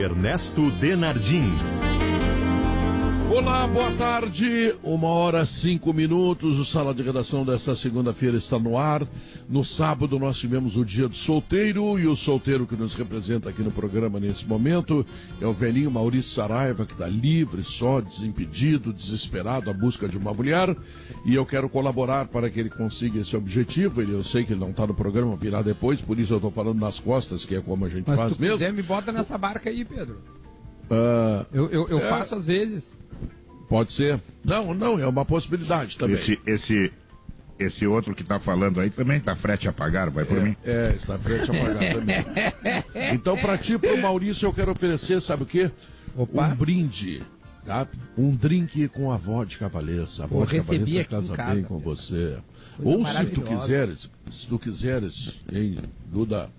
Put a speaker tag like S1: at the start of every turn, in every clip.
S1: Ernesto Denardim.
S2: Olá, boa tarde, 1h05. O Sala de Redação desta segunda-feira está no ar. No sábado nós tivemos o dia do solteiro, e o solteiro que nos representa aqui no programa nesse momento é o velhinho Maurício Saraiva, que está livre, só, desimpedido, desesperado à busca de uma mulher, e eu quero colaborar para que ele consiga esse objetivo. Eu sei que ele não está no programa, virá depois, por isso eu estou falando nas costas, que é como a gente faz mesmo.
S3: Se quiser, me bota nessa barca aí, Pedro. Eu faço às vezes.
S2: Pode ser. Não, é uma possibilidade também.
S4: Esse outro que está falando aí também está frete a pagar, vai por mim?
S2: Está frete a pagar também. Então, para ti e para o Maurício, eu quero oferecer, sabe o quê?
S3: Opa.
S2: Um brinde, tá? Um drink com a vodka Valessa. A vodka Valessa casa bem com você. Ou se tu quiseres, hein, Duda,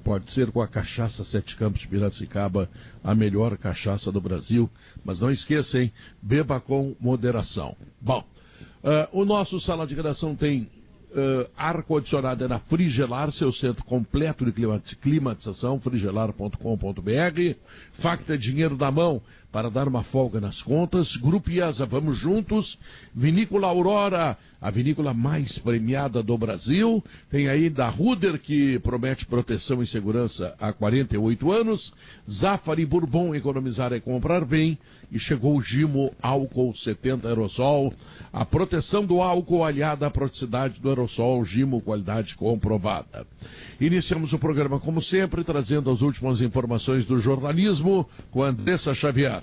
S2: pode ser com a cachaça Sete Campos de Piracicaba, a melhor cachaça do Brasil. Mas não esqueça, hein? Beba com moderação. Bom, o nosso Sala de Redação tem ar-condicionado na Frigelar, seu centro completo de climatização, frigelar.com.br. Facta Dinheiro na Mão para dar uma folga nas contas. Grupo IESA, vamos juntos. Vinícola Aurora, a vinícola mais premiada do Brasil. Tem aí da Ruder, que promete proteção e segurança há 48 anos. Zafari Bourbon, economizar é comprar bem. E chegou o Gimo Álcool 70 Aerosol. A proteção do álcool aliada à praticidade do aerosol. Gimo, qualidade comprovada. Iniciamos o programa, como sempre, trazendo as últimas informações do jornalismo com Andressa Xavier.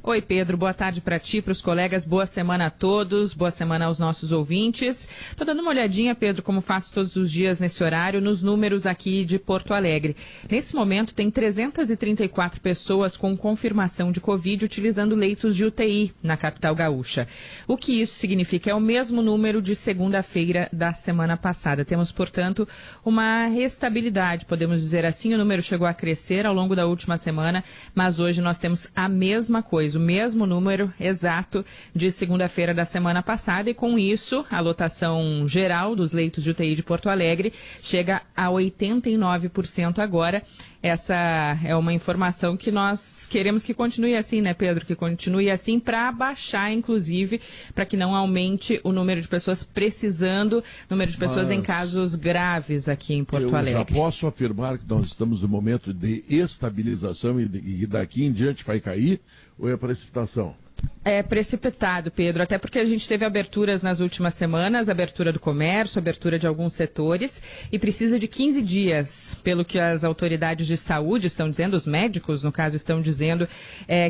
S5: Oi, Pedro, boa tarde para ti, para os colegas, boa semana a todos, boa semana aos nossos ouvintes. Tô dando uma olhadinha, Pedro, como faço todos os dias nesse horário, nos números aqui de Porto Alegre. Nesse momento tem 334 pessoas com confirmação de Covid utilizando leitos de UTI na capital gaúcha. O que isso significa? É o mesmo número de segunda-feira da semana passada. Temos, portanto, uma estabilidade, podemos dizer assim. O número chegou a crescer ao longo da última semana, mas hoje nós temos a mesma coisa, o mesmo número exato de segunda-feira da semana passada, e com isso a lotação geral dos leitos de UTI de Porto Alegre chega a 89% agora. Essa é uma informação que nós queremos que continue assim, né, Pedro? Que continue assim para baixar, inclusive, para que não aumente o número de pessoas precisando, número de pessoas em casos graves aqui em Porto Alegre.
S2: Eu já posso afirmar que nós estamos no momento de estabilização e daqui em diante vai cair, ou é precipitação?
S5: É precipitado, Pedro, até porque a gente teve aberturas nas últimas semanas, abertura do comércio, abertura de alguns setores, e precisa de 15 dias, pelo que as autoridades de saúde estão dizendo, os médicos, no caso, estão dizendo,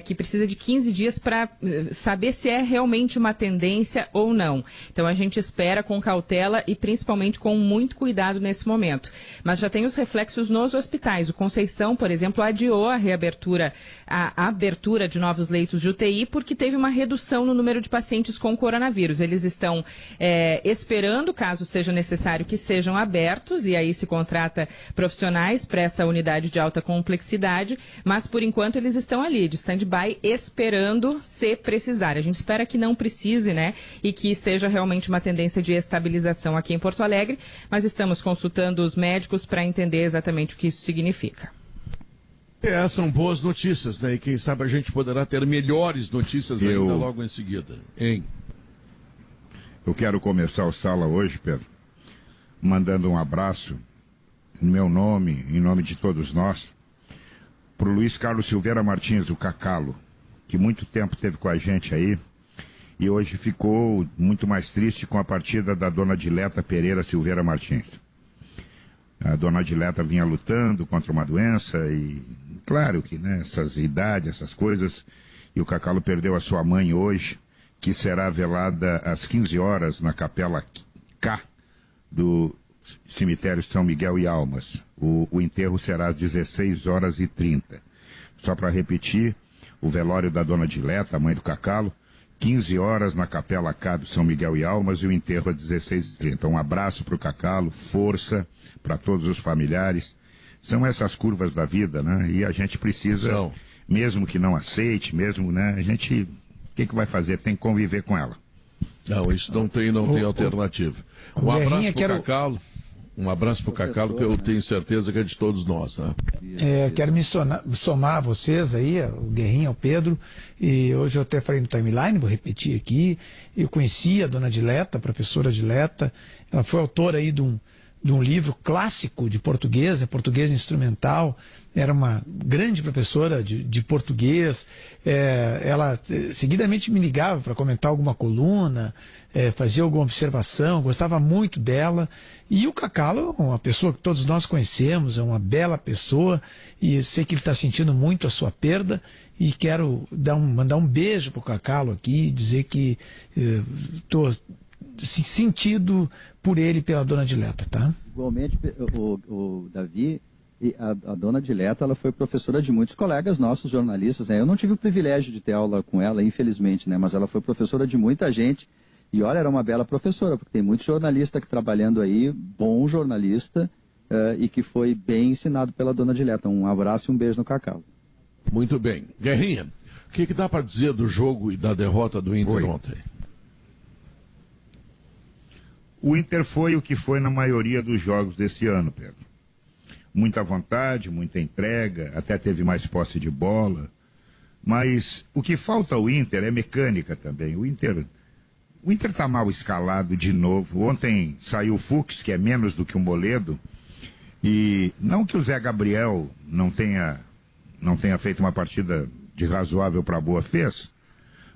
S5: que precisa de 15 dias para saber se é realmente uma tendência ou não. Então a gente espera com cautela e principalmente com muito cuidado nesse momento. Mas já tem os reflexos nos hospitais. O Conceição, por exemplo, adiou a abertura de novos leitos de UTI porque teve uma redução no número de pacientes com coronavírus. Eles estão esperando, caso seja necessário, que sejam abertos, e aí se contrata profissionais para essa unidade de alta complexidade, mas por enquanto eles estão ali, de stand-by, esperando se precisar. A gente espera que não precise, né, e que seja realmente uma tendência de estabilização aqui em Porto Alegre, mas estamos consultando os médicos para entender exatamente o que isso significa.
S2: São boas notícias, né? E quem sabe a gente poderá ter melhores notícias ainda logo em seguida. Hein?
S4: Eu quero começar o Sala hoje, Pedro, mandando um abraço em meu nome, em nome de todos nós, para o Luiz Carlos Silveira Martins, o Cacalo, que muito tempo esteve com a gente aí e hoje ficou muito mais triste com a partida da dona Dileta Pereira Silveira Martins. A dona Dileta vinha lutando contra uma doença e, claro que, né, essas idades, essas coisas, e o Cacalo perdeu a sua mãe hoje, que será velada às 15 horas na Capela K do cemitério São Miguel e Almas. O enterro será às 16h30. Só para repetir, o velório da dona Dileta, a mãe do Cacalo, 15 horas na Capela K do São Miguel e Almas, e o enterro às 16h30. Um abraço para o Cacalo, força para todos os familiares. São essas curvas da vida, né? E a gente precisa, mesmo que não aceite, mesmo, né? A gente, o que vai fazer? Tem que conviver com ela.
S2: Não, isso não tem alternativa. Um abraço para o Cacalo. Um abraço para o Cacalo, que eu tenho certeza que é de todos nós, né?
S6: Quero me somar a vocês aí, o Guerrinha, o Pedro, e hoje eu até falei no timeline, vou repetir aqui, eu conheci a dona Dileta, a professora Dileta, ela foi autora aí de um livro clássico de português, português instrumental, era uma grande professora de português, ela seguidamente me ligava para comentar alguma coluna, fazia alguma observação, gostava muito dela, e o Cacalo é uma pessoa que todos nós conhecemos, é uma bela pessoa, e sei que ele está sentindo muito a sua perda, e quero mandar um beijo para o Cacalo aqui, dizer que estou sentido por ele e pela dona Dileta, tá?
S7: Igualmente, o Davi, e a dona Dileta, ela foi professora de muitos colegas nossos, jornalistas, né? Eu não tive o privilégio de ter aula com ela, infelizmente, né? Mas ela foi professora de muita gente, e olha, era uma bela professora, porque tem muito jornalista que trabalhando aí, bom jornalista, e que foi bem ensinado pela dona Dileta. Um abraço e um beijo no Cacau.
S2: Muito bem. Guerrinha, o que dá para dizer do jogo e da derrota do Inter ontem?
S4: O Inter foi o que foi na maioria dos jogos desse ano, Pedro. Muita vontade, muita entrega, até teve mais posse de bola. Mas o que falta ao Inter é mecânica também. O Inter está mal escalado de novo. Ontem saiu o Fux, que é menos do que o Moledo. E não que o Zé Gabriel não tenha feito uma partida de razoável para boa, fez.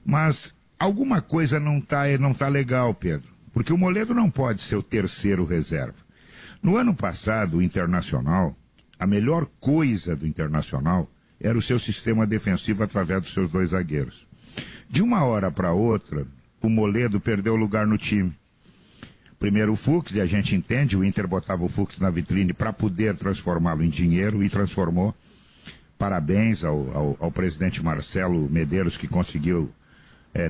S4: Mas alguma coisa não tá legal, Pedro. Porque o Moledo não pode ser o terceiro reserva. No ano passado, o Internacional, a melhor coisa do Internacional era o seu sistema defensivo através dos seus dois zagueiros. De uma hora para outra, o Moledo perdeu lugar no time. Primeiro o Fux, e a gente entende, o Inter botava o Fux na vitrine para poder transformá-lo em dinheiro, e transformou. Parabéns ao presidente Marcelo Medeiros, que conseguiu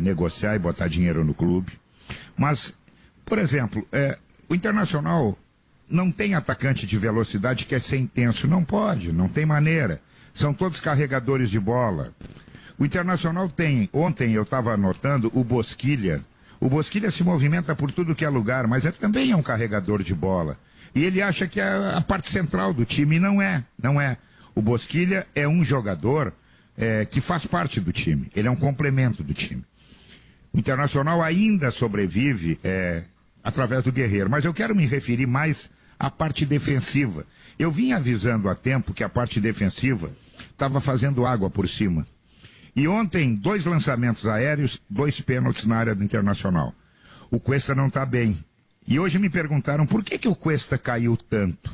S4: negociar e botar dinheiro no clube. Mas, por exemplo, o Internacional não tem atacante de velocidade que é ser intenso. Não pode, não tem maneira. São todos carregadores de bola. O Internacional tem, ontem eu estava anotando, o Bosquilha. O Bosquilha se movimenta por tudo que é lugar, mas também é um carregador de bola. E ele acha que é a parte central do time, e não é. O Bosquilha é um jogador que faz parte do time. Ele é um complemento do time. O Internacional ainda sobrevive através do Guerreiro, mas eu quero me referir mais à parte defensiva. Eu vim avisando há tempo que a parte defensiva estava fazendo água por cima. E ontem, 2 lançamentos aéreos, 2 pênaltis na área do Internacional. O Cuesta não está bem. E hoje me perguntaram por que o Cuesta caiu tanto.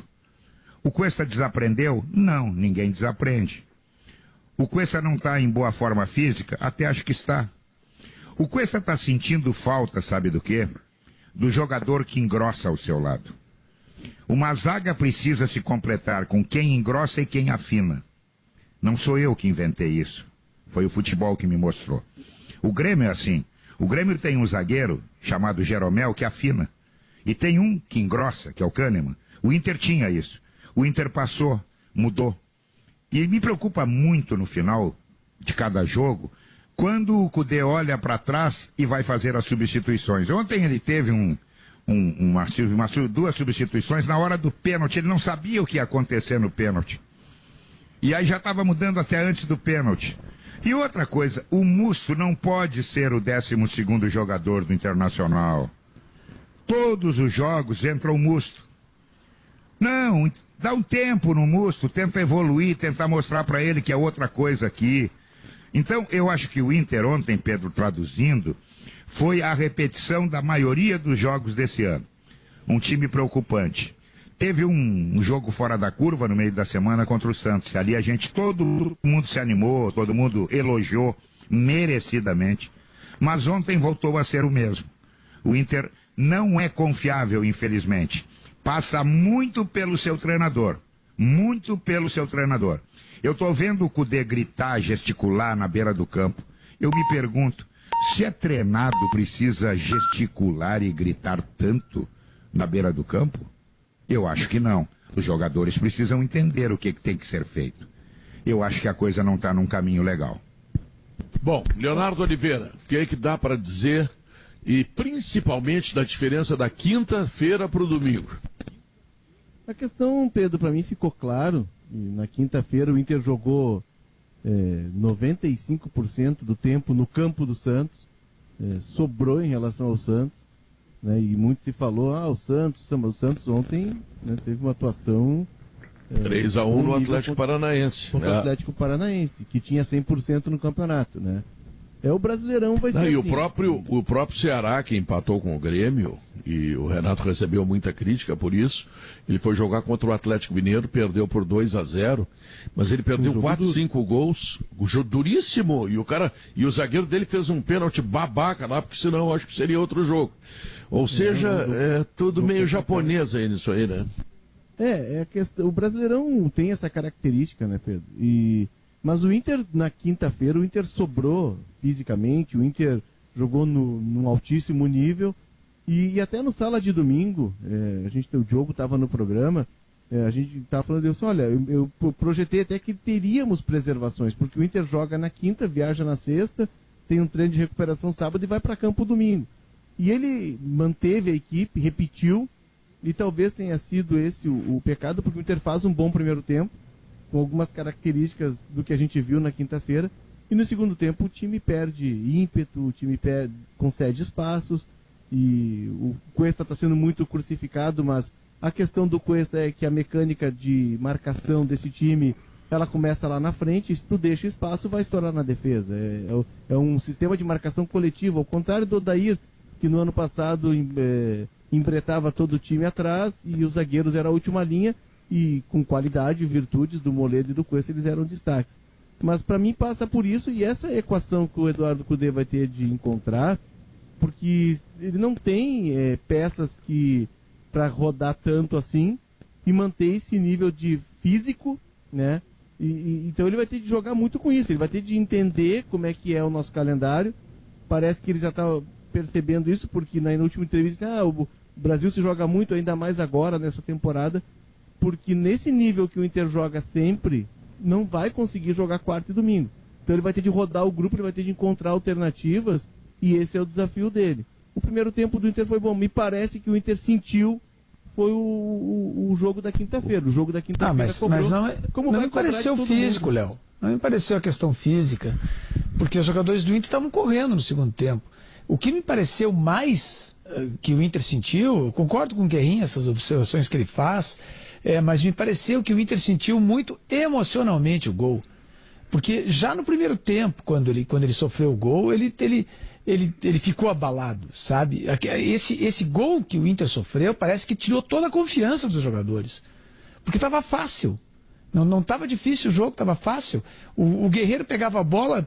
S4: O Cuesta desaprendeu? Não, ninguém desaprende. O Cuesta não está em boa forma física? Até acho que está. O Cuesta está sentindo falta, sabe do quê? Do jogador que engrossa ao seu lado. Uma zaga precisa se completar com quem engrossa e quem afina. Não sou eu que inventei isso. Foi o futebol que me mostrou. O Grêmio é assim. O Grêmio tem um zagueiro chamado Jeromel que afina. E tem um que engrossa, que é o Kahneman. O Inter tinha isso. O Inter passou, mudou. E me preocupa muito no final de cada jogo, quando o Cudê olha para trás e vai fazer as substituições. Ontem ele teve duas substituições na hora do pênalti. Ele não sabia o que ia acontecer no pênalti. E aí já estava mudando até antes do pênalti. E outra coisa, o Musto não pode ser o 12º jogador do Internacional. Todos os jogos entra o Musto. Não, dá um tempo no Musto, tenta evoluir, tentar mostrar para ele que é outra coisa aqui. Então, eu acho que o Inter ontem, Pedro, traduzindo, foi a repetição da maioria dos jogos desse ano. Um time preocupante. Teve um jogo fora da curva no meio da semana contra o Santos. Ali todo mundo se animou, todo mundo elogiou merecidamente. Mas ontem voltou a ser o mesmo. O Inter não é confiável, infelizmente. Passa muito pelo seu treinador. Muito pelo seu treinador. Eu estou vendo o Cudê gritar, gesticular na beira do campo. Eu me pergunto, se é treinado, precisa gesticular e gritar tanto na beira do campo? Eu acho que não. Os jogadores precisam entender o que tem que ser feito. Eu acho que a coisa não está num caminho legal.
S2: Bom, Leonardo Oliveira, o que é que dá para dizer, e principalmente da diferença da quinta-feira para o domingo?
S8: A questão, Pedro, para mim ficou claro. Na quinta-feira o Inter jogou 95% do tempo no campo do Santos, sobrou em relação ao Santos, né, e muito se falou, o Santos ontem, né, teve uma atuação
S2: 3-1 no Atlético Paranaense.
S8: Contra o Atlético Paranaense, que tinha 100% no campeonato, né? O Brasileirão vai ser assim.
S2: E o próprio Ceará, que empatou com o Grêmio, e o Renato recebeu muita crítica por isso, ele foi jogar contra o Atlético Mineiro, perdeu por 2-0, mas ele perdeu 4-5 gols, duríssimo, e o zagueiro dele fez um pênalti babaca lá, porque senão eu acho que seria outro jogo. Ou seja, é tudo meio japonês aí nisso aí, né?
S8: A questão, o Brasileirão tem essa característica, né, Pedro? Mas o Inter, na quinta-feira, o Inter sobrou fisicamente, o Inter jogou num altíssimo nível, e até no Sala de Domingo, o Diogo estava no programa, a gente estava falando disso, olha, eu projetei até que teríamos preservações, porque o Inter joga na quinta, viaja na sexta, tem um treino de recuperação sábado e vai para campo domingo. E ele manteve a equipe, repetiu, e talvez tenha sido esse o pecado, porque o Inter faz um bom primeiro tempo, com algumas características do que a gente viu na quinta-feira, e no segundo tempo o time perde ímpeto, o time concede espaços, e o Cuesta está sendo muito crucificado, mas a questão do Cuesta é que a mecânica de marcação desse time, ela começa lá na frente, e se tu deixa espaço, vai estourar na defesa. É um sistema de marcação coletivo, ao contrário do Odair, que no ano passado embretava todo o time atrás, e os zagueiros eram a última linha, e com qualidade e virtudes do Moledo e do Cuesta eles eram destaques. Mas para mim passa por isso, e essa equação que o Eduardo Cudê vai ter de encontrar, porque ele não tem peças que para rodar tanto assim e manter esse nível de físico, né? Então ele vai ter de jogar muito com isso, ele vai ter de entender como é que é o nosso calendário. Parece que ele já está percebendo isso, porque na última entrevista o Brasil se joga muito, ainda mais agora nessa temporada, porque nesse nível que o Inter joga sempre, não vai conseguir jogar quarta e domingo. Então ele vai ter de rodar o grupo, ele vai ter de encontrar alternativas, e esse é o desafio dele. O primeiro tempo do Inter foi bom, me parece que o Inter sentiu, foi o jogo da quinta-feira. O jogo da quinta-feira
S6: mas não me pareceu físico, Léo. Não me pareceu a questão física, porque os jogadores do Inter estavam correndo no segundo tempo. O que me pareceu mais que o Inter sentiu, eu concordo com o Guerrinha, essas observações que ele faz, mas me pareceu que o Inter sentiu muito emocionalmente o gol. Porque já no primeiro tempo, quando ele sofreu o gol, ele ficou abalado, sabe? Esse gol que o Inter sofreu parece que tirou toda a confiança dos jogadores. Porque estava fácil. Não estava difícil o jogo, estava fácil. O Guerreiro pegava a bola,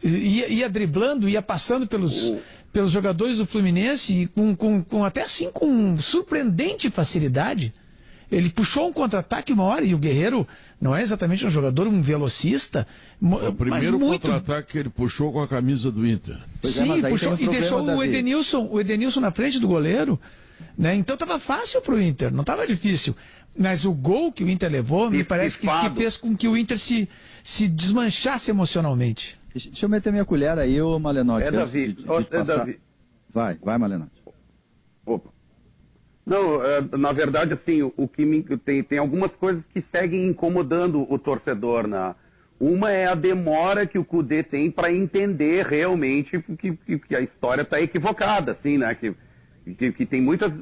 S6: ia driblando, ia passando pelos jogadores do Fluminense e até assim com surpreendente facilidade. Ele puxou um contra-ataque uma hora, e o Guerreiro não é exatamente um jogador, um velocista.
S2: O primeiro contra-ataque que ele puxou com a camisa do Inter.
S6: Sim, puxou e deixou o Edenilson na frente do goleiro. Né? Então estava fácil para o Inter, não estava difícil. Mas o gol que o Inter levou, me parece que fez com que o Inter se desmanchasse emocionalmente.
S7: Deixa eu meter minha colher aí, ô Malenotti.
S9: Davi. Davi.
S7: Vai, Malenotti.
S9: Opa. Não, na verdade, assim, o que tem algumas coisas que seguem incomodando o torcedor, né? Uma é a demora que o Cudê tem para entender realmente que a história está equivocada, assim, né? Que tem muitas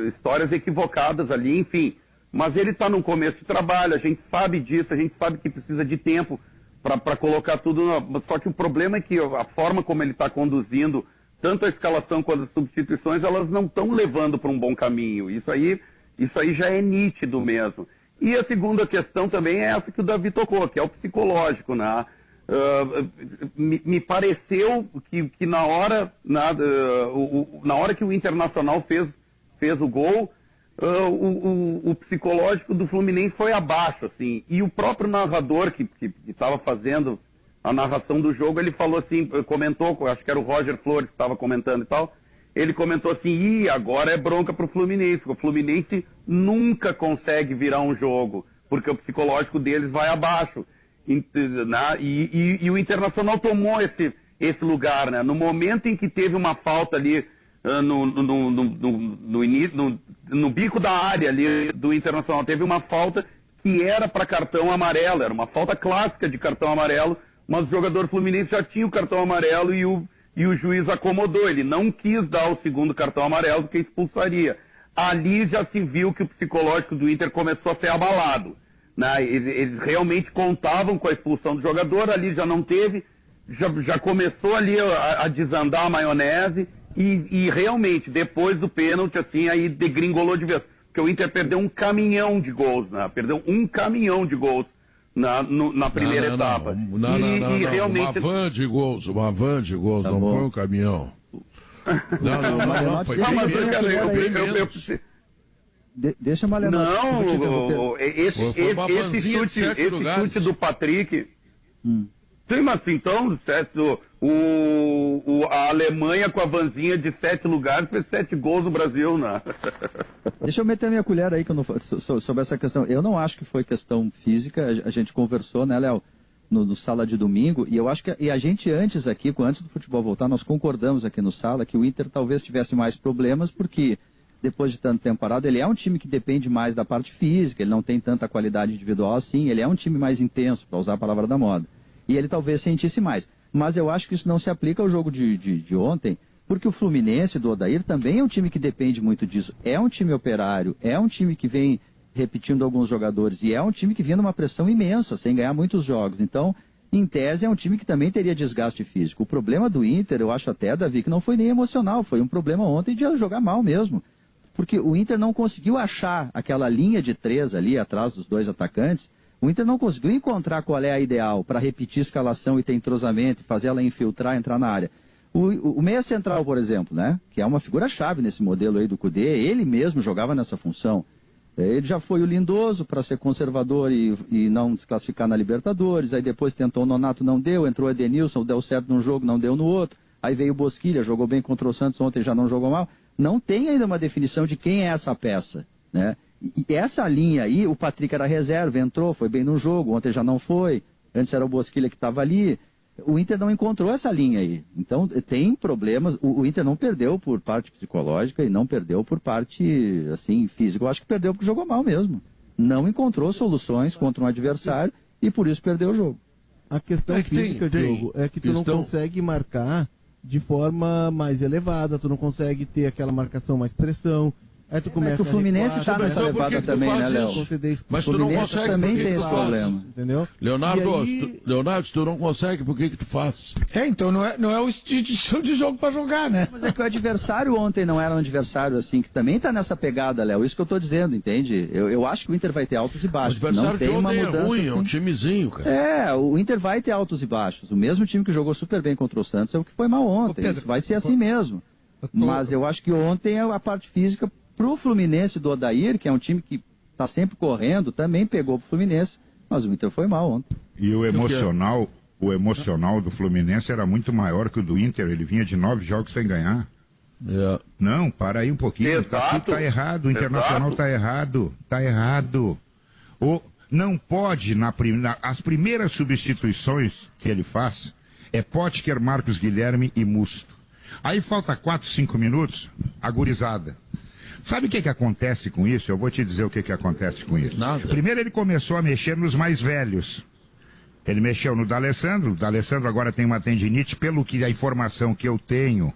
S9: histórias equivocadas ali, enfim. Mas ele está no começo de trabalho, a gente sabe disso, a gente sabe que precisa de tempo para colocar tudo. Só que o problema é que a forma como ele está conduzindo tanto a escalação quanto as substituições, elas não estão levando para um bom caminho. Isso aí já é nítido mesmo. E a segunda questão também é essa que o Davi tocou, que é o psicológico, né? Me pareceu que na hora que o Internacional fez o gol, o psicológico do Fluminense foi abaixo, assim. E o próprio narrador que estava fazendo a narração do jogo, ele falou assim, comentou, acho que era o Roger Flores que estava comentando e tal, ele comentou assim, agora é bronca pro Fluminense, o Fluminense nunca consegue virar um jogo, porque o psicológico deles vai abaixo. E o Internacional tomou esse lugar, né? No momento em que teve uma falta ali no bico da área ali do Internacional. Teve uma falta que era para cartão amarelo, era uma falta clássica de cartão amarelo, mas o jogador fluminense já tinha o cartão amarelo e o juiz acomodou. Ele não quis dar o segundo cartão amarelo porque expulsaria. Ali já se viu que o psicológico do Inter começou a ser abalado, né? Eles realmente contavam com a expulsão do jogador, ali já não teve, já começou ali a desandar a maionese e realmente, depois do pênalti, assim, aí degringolou de vez. Porque o Inter perdeu um caminhão de gols, né? Perdeu um caminhão de gols na primeira etapa.
S2: Não, realmente... Uma van de gols, tá não bom. Foi um caminhão. Não, foi
S7: Deixa uma olhada.
S9: Não, esse chute do Patrick... Sim, mas assim, então, a Alemanha com a vanzinha de 7 lugares fez 7 gols no Brasil, né?
S7: Deixa eu meter a minha colher aí sobre essa questão. Eu não acho que foi questão física, a gente conversou, né, Léo, no Sala de domingo, e eu acho que a gente antes do futebol voltar, nós concordamos aqui no Sala que o Inter talvez tivesse mais problemas, porque depois de tanto tempo parado, ele é um time que depende mais da parte física, ele não tem tanta qualidade individual assim, ele é um time mais intenso, para usar a palavra da moda. E ele talvez sentisse mais. Mas eu acho que isso não se aplica ao jogo de ontem, porque o Fluminense do Odair também é um time que depende muito disso. É um time operário, é um time que vem repetindo alguns jogadores, e é um time que vinha numa pressão imensa, sem ganhar muitos jogos. Então, em tese, é um time que também teria desgaste físico. O problema do Inter, eu acho até, Davi, que não foi nem emocional, foi um problema ontem de jogar mal mesmo. Porque o Inter não conseguiu achar aquela linha de 3 ali, atrás dos 2 atacantes. O Inter não conseguiu encontrar qual é a ideal para repetir a escalação e ter entrosamento, fazer ela infiltrar, entrar na área. O meia central, por exemplo, né, que é uma figura-chave nesse modelo aí do Cudê, ele mesmo jogava nessa função. Ele já foi o Lindoso para ser conservador e não desclassificar na Libertadores, aí depois tentou o Nonato, não deu, entrou o Edenilson, deu certo num jogo, não deu no outro, aí veio o Bosquilha, jogou bem contra o Santos ontem, já não jogou mal. Não tem ainda uma definição de quem é essa peça, né? E essa linha aí, o Patrick era reserva, entrou, foi bem no jogo, ontem já não foi, antes era o Bosquilha que estava ali. O Inter não encontrou essa linha aí. Então tem problemas, o Inter não perdeu por parte psicológica e não perdeu por parte, assim, física. Eu acho que perdeu porque jogou mal mesmo. Não encontrou soluções contra um adversário e por isso perdeu o jogo.
S8: A questão física, Diogo, é que tu não consegue marcar de forma mais elevada, tu não consegue ter aquela marcação mais pressão. Aí tu começa
S7: o Fluminense está nessa levada também, né, Léo?
S2: Mas tu não consegue,
S7: também tem esse problema.
S8: Entendeu?
S2: Leonardo, se tu não consegue, por que tu faz?
S6: Então não é o estilo de jogo para jogar, né?
S7: Mas é que o adversário ontem não era um adversário assim, que também tá nessa pegada, Léo. Isso que eu tô dizendo, entende? Eu acho que o Inter vai ter altos e baixos.
S2: O adversário
S7: não tem uma mudança,
S2: é ruim,
S7: assim.
S2: É um timezinho, cara.
S7: O Inter vai ter altos e baixos. O mesmo time que jogou super bem contra o Santos é o que foi mal ontem. Pedro, isso vai ser assim mesmo. Mas eu acho que ontem a parte física pro Fluminense do Odair, que é um time que tá sempre correndo, também pegou pro Fluminense, mas o Inter foi mal ontem.
S4: E o emocional do Fluminense era muito maior que o do Inter, ele vinha de 9 jogos sem ganhar.
S2: É.
S4: Não, para aí um pouquinho, tá errado, o Internacional tá errado. Não pode, as primeiras substituições que ele faz, é Potker, Marcos Guilherme e Musto. Aí falta 4, 5 minutos, a gurizada. Sabe o que acontece com isso? Eu vou te dizer o que acontece com isso.
S2: Nada.
S4: Primeiro ele começou a mexer nos mais velhos. Ele mexeu no D'Alessandro. O D'Alessandro agora tem uma tendinite, pelo que a informação que eu tenho,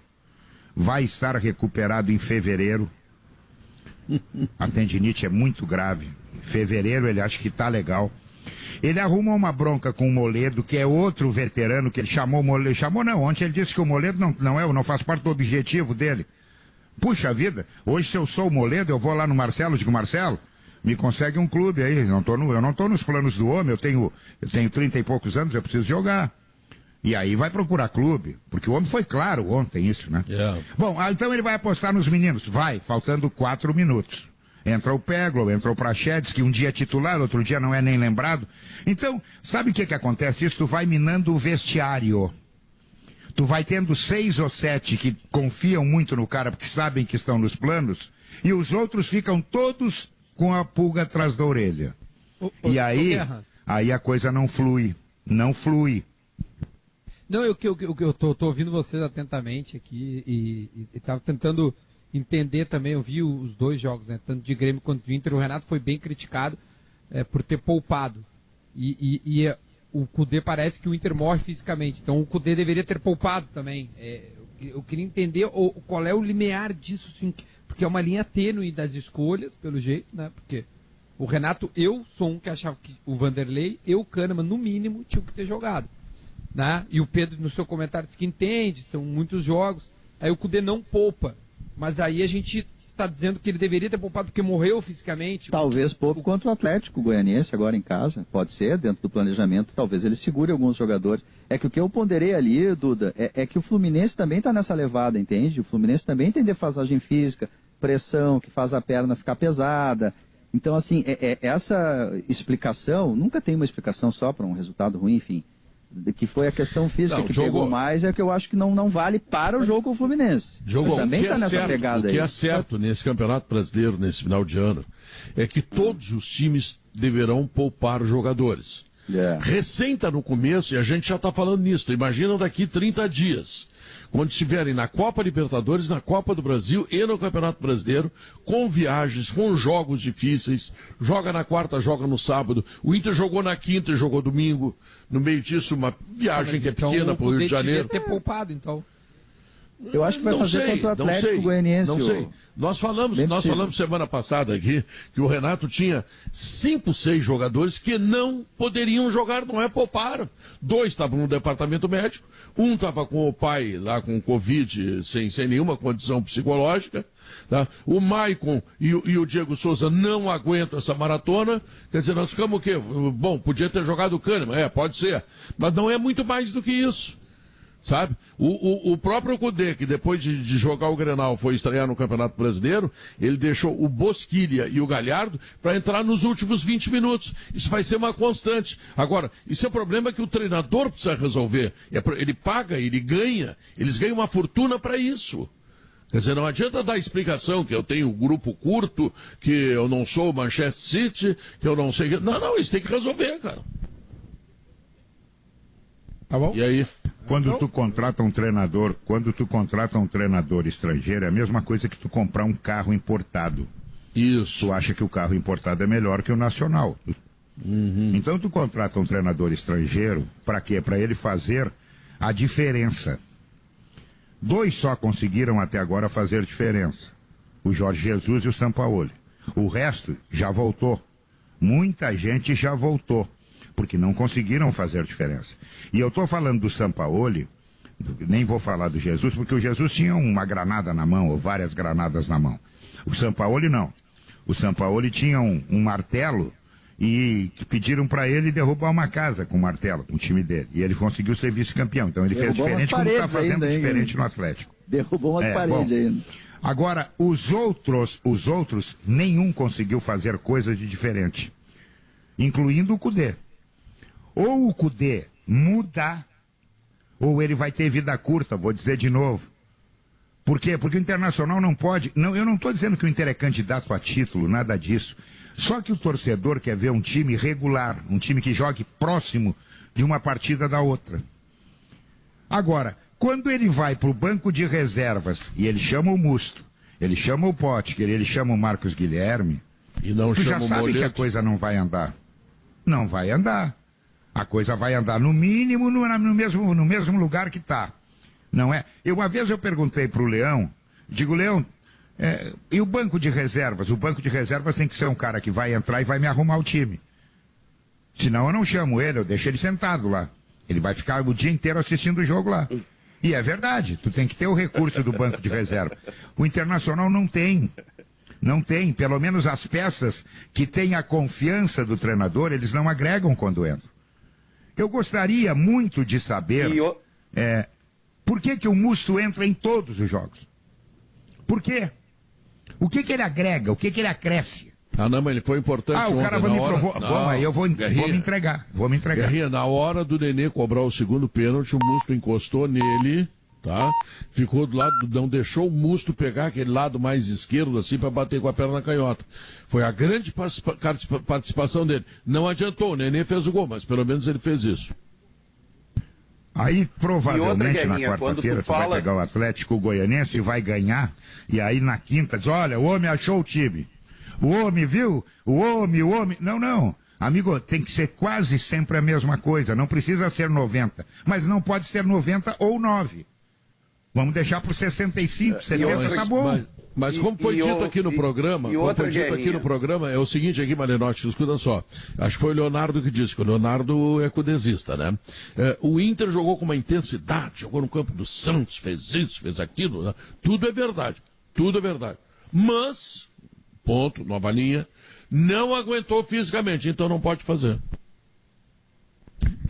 S4: vai estar recuperado em fevereiro. A tendinite é muito grave. Em fevereiro ele acha que está legal. Ele arrumou uma bronca com o Moledo, que é outro veterano, que ele chamou o Moledo. Chamou não, ontem ele disse que o Moledo não faz parte do objetivo dele. Puxa vida, hoje se eu sou o Moledo, eu vou lá no Marcelo, digo, Marcelo, me consegue um clube aí, eu não tô nos planos do homem, eu tenho 30 e poucos anos, eu preciso jogar. E aí vai procurar clube, porque o homem foi claro ontem isso, né?
S2: Yeah.
S4: Bom, então ele vai apostar nos meninos, faltando 4 minutos. Entra o Peglo, entra o Prachedes, que um dia é titular, outro dia não é nem lembrado. Então, sabe o que acontece? Isso tu vai minando o vestiário. Tu vai tendo 6 ou 7 que confiam muito no cara porque sabem que estão nos planos, e os outros ficam todos com a pulga atrás da orelha. E aí a coisa não flui.
S3: Não, eu tô ouvindo vocês atentamente aqui e estava tentando entender também, eu vi os dois jogos, né, tanto de Grêmio quanto de Inter. O Renato foi bem criticado por ter poupado. E o Cudê parece que o Inter morre fisicamente, então o Cudê deveria ter poupado também. Eu queria entender qual é o limiar disso, sim, porque é uma linha tênue das escolhas, pelo jeito, né? Porque o Renato, eu sou um que achava que o Vanderlei e o Kahneman, no mínimo, tinham que ter jogado. Né? E o Pedro, no seu comentário, disse que entende, são muitos jogos. Aí o Cudê não poupa. Mas aí a gente está dizendo que ele deveria ter poupado porque morreu fisicamente.
S7: Talvez poupe contra o Atlético Goianiense agora em casa. Pode ser, dentro do planejamento. Talvez ele segure alguns jogadores. É que o que eu ponderei ali, Duda, é que o Fluminense também está nessa levada, entende? O Fluminense também tem defasagem física, pressão, que faz a perna ficar pesada. Então, assim, essa explicação, nunca tem uma explicação só para um resultado ruim, enfim. Que foi a questão física que pegou mais, é que eu acho que não vale para o jogo com o Fluminense.
S2: Também está nessa pegada aí. O que é certo nesse Campeonato Brasileiro, nesse final de ano, é que todos os times deverão poupar jogadores. Recém está no começo e a gente já está falando nisso. Imagina daqui 30 dias, quando estiverem na Copa Libertadores, na Copa do Brasil e no Campeonato Brasileiro, com viagens, com jogos difíceis, joga na quarta, joga no sábado. O Inter jogou na quinta e jogou domingo. No meio disso, uma viagem que é pequena para o Rio de Janeiro.
S3: Ter poupado, então.
S7: Eu acho que vai fazer contra o Atlético Goianiense.
S2: Não sei. Nós falamos semana passada aqui que o Renato tinha 5, 6 jogadores que não poderiam jogar, não é poupar. 2 estavam no departamento médico, um estava com o pai lá com Covid, sem nenhuma condição psicológica. Tá? O Maicon e o Diego Souza não aguentam essa maratona. Quer dizer, nós ficamos o quê? Bom, podia ter jogado o Kahneman, pode ser. Mas não é muito mais do que isso. Sabe? O próprio Cudê, que depois de jogar o Grenal foi estrear no Campeonato Brasileiro, ele deixou o Bosquilha e o Galhardo para entrar nos últimos 20 minutos. Isso vai ser uma constante. Agora, isso é um problema que o treinador precisa resolver. Ele paga, ele ganha, eles ganham uma fortuna para isso. Quer dizer, não adianta dar explicação que eu tenho um grupo curto, que eu não sou o Manchester City, que eu não sei... Não, isso tem que resolver, cara.
S3: Tá bom?
S2: E aí?
S4: Quando tu contrata um treinador estrangeiro, é a mesma coisa que tu comprar um carro importado.
S2: Isso.
S4: Tu acha que o carro importado é melhor que o nacional.
S2: Uhum.
S4: Então tu contrata um treinador estrangeiro, para quê? Para ele fazer a diferença. 2 só conseguiram até agora fazer diferença. O Jorge Jesus e o Sampaoli. O resto já voltou. Muita gente já voltou. Porque não conseguiram fazer diferença. E eu estou falando do Sampaoli, nem vou falar do Jesus, porque o Jesus tinha uma granada na mão, ou várias granadas na mão. O Sampaoli não. O Sampaoli tinha um martelo e pediram para ele derrubar uma casa com o martelo, com o time dele. E ele conseguiu ser vice-campeão. Então ele fez diferente como está fazendo ainda, diferente no Atlético.
S7: Derrubou umas paredes ainda.
S4: Agora, os outros, nenhum conseguiu fazer coisa de diferente. Incluindo o Cudê. Ou o Cudê muda, ou ele vai ter vida curta, vou dizer de novo. Por quê? Porque o Internacional não pode... Não, eu não estou dizendo que o Inter é candidato a título, nada disso. Só que o torcedor quer ver um time regular, um time que jogue próximo de uma partida da outra. Agora, quando ele vai para o banco de reservas e ele chama o Musto, ele chama o Potker, ele chama o Marcos Guilherme,
S2: e não
S4: tu
S2: chama
S4: já sabe que a coisa não vai andar. Não vai andar. A coisa vai andar no mínimo no mesmo lugar que está. Não é? Uma vez eu perguntei para o Leão, digo, Leão, e o banco de reservas? O banco de reservas tem que ser um cara que vai entrar e vai me arrumar o time. Senão eu não chamo ele, eu deixo ele sentado lá. Ele vai ficar o dia inteiro assistindo o jogo lá. E é verdade, tu tem que ter o recurso do banco de reserva. O Internacional não tem. Não tem, pelo menos as peças que têm a confiança do treinador, eles não agregam quando entram. Eu gostaria muito de saber por que o Musto entra em todos os jogos. Por quê? O que ele agrega? O que ele acresce?
S2: Não, mas ele foi importante
S4: o cara
S2: ontem,
S4: me provou. Bom, aí eu vou me entregar.
S2: Guerrinha, na hora do Nenê cobrar o segundo pênalti, o Musto encostou nele, tá? Ficou do lado, não deixou o Musto pegar aquele lado mais esquerdo, assim, para bater com a perna canhota. Foi a grande participação dele. Não adiantou, o Nenê fez o gol, mas pelo menos ele fez isso.
S4: Aí, provavelmente, na
S9: Guerrinha,
S4: quarta-feira, tu vai pegar o Atlético Goianense e vai ganhar. E aí, na quinta, diz, olha, o homem achou o time. O homem, viu? O homem. Não. Amigo, tem que ser quase sempre a mesma coisa. Não precisa ser 90. Mas não pode ser 90 ou 9. Vamos deixar por 65, 70, tá bom.
S2: Mas como foi dito aqui no programa, é o seguinte aqui, Malenotti, escuta só. Acho que foi o Leonardo que disse, que o Leonardo é cudezista, né? O Inter jogou com uma intensidade, jogou no campo do Santos, fez isso, fez aquilo, né? Tudo é verdade. Mas, ponto, nova linha, não aguentou fisicamente, então não pode fazer.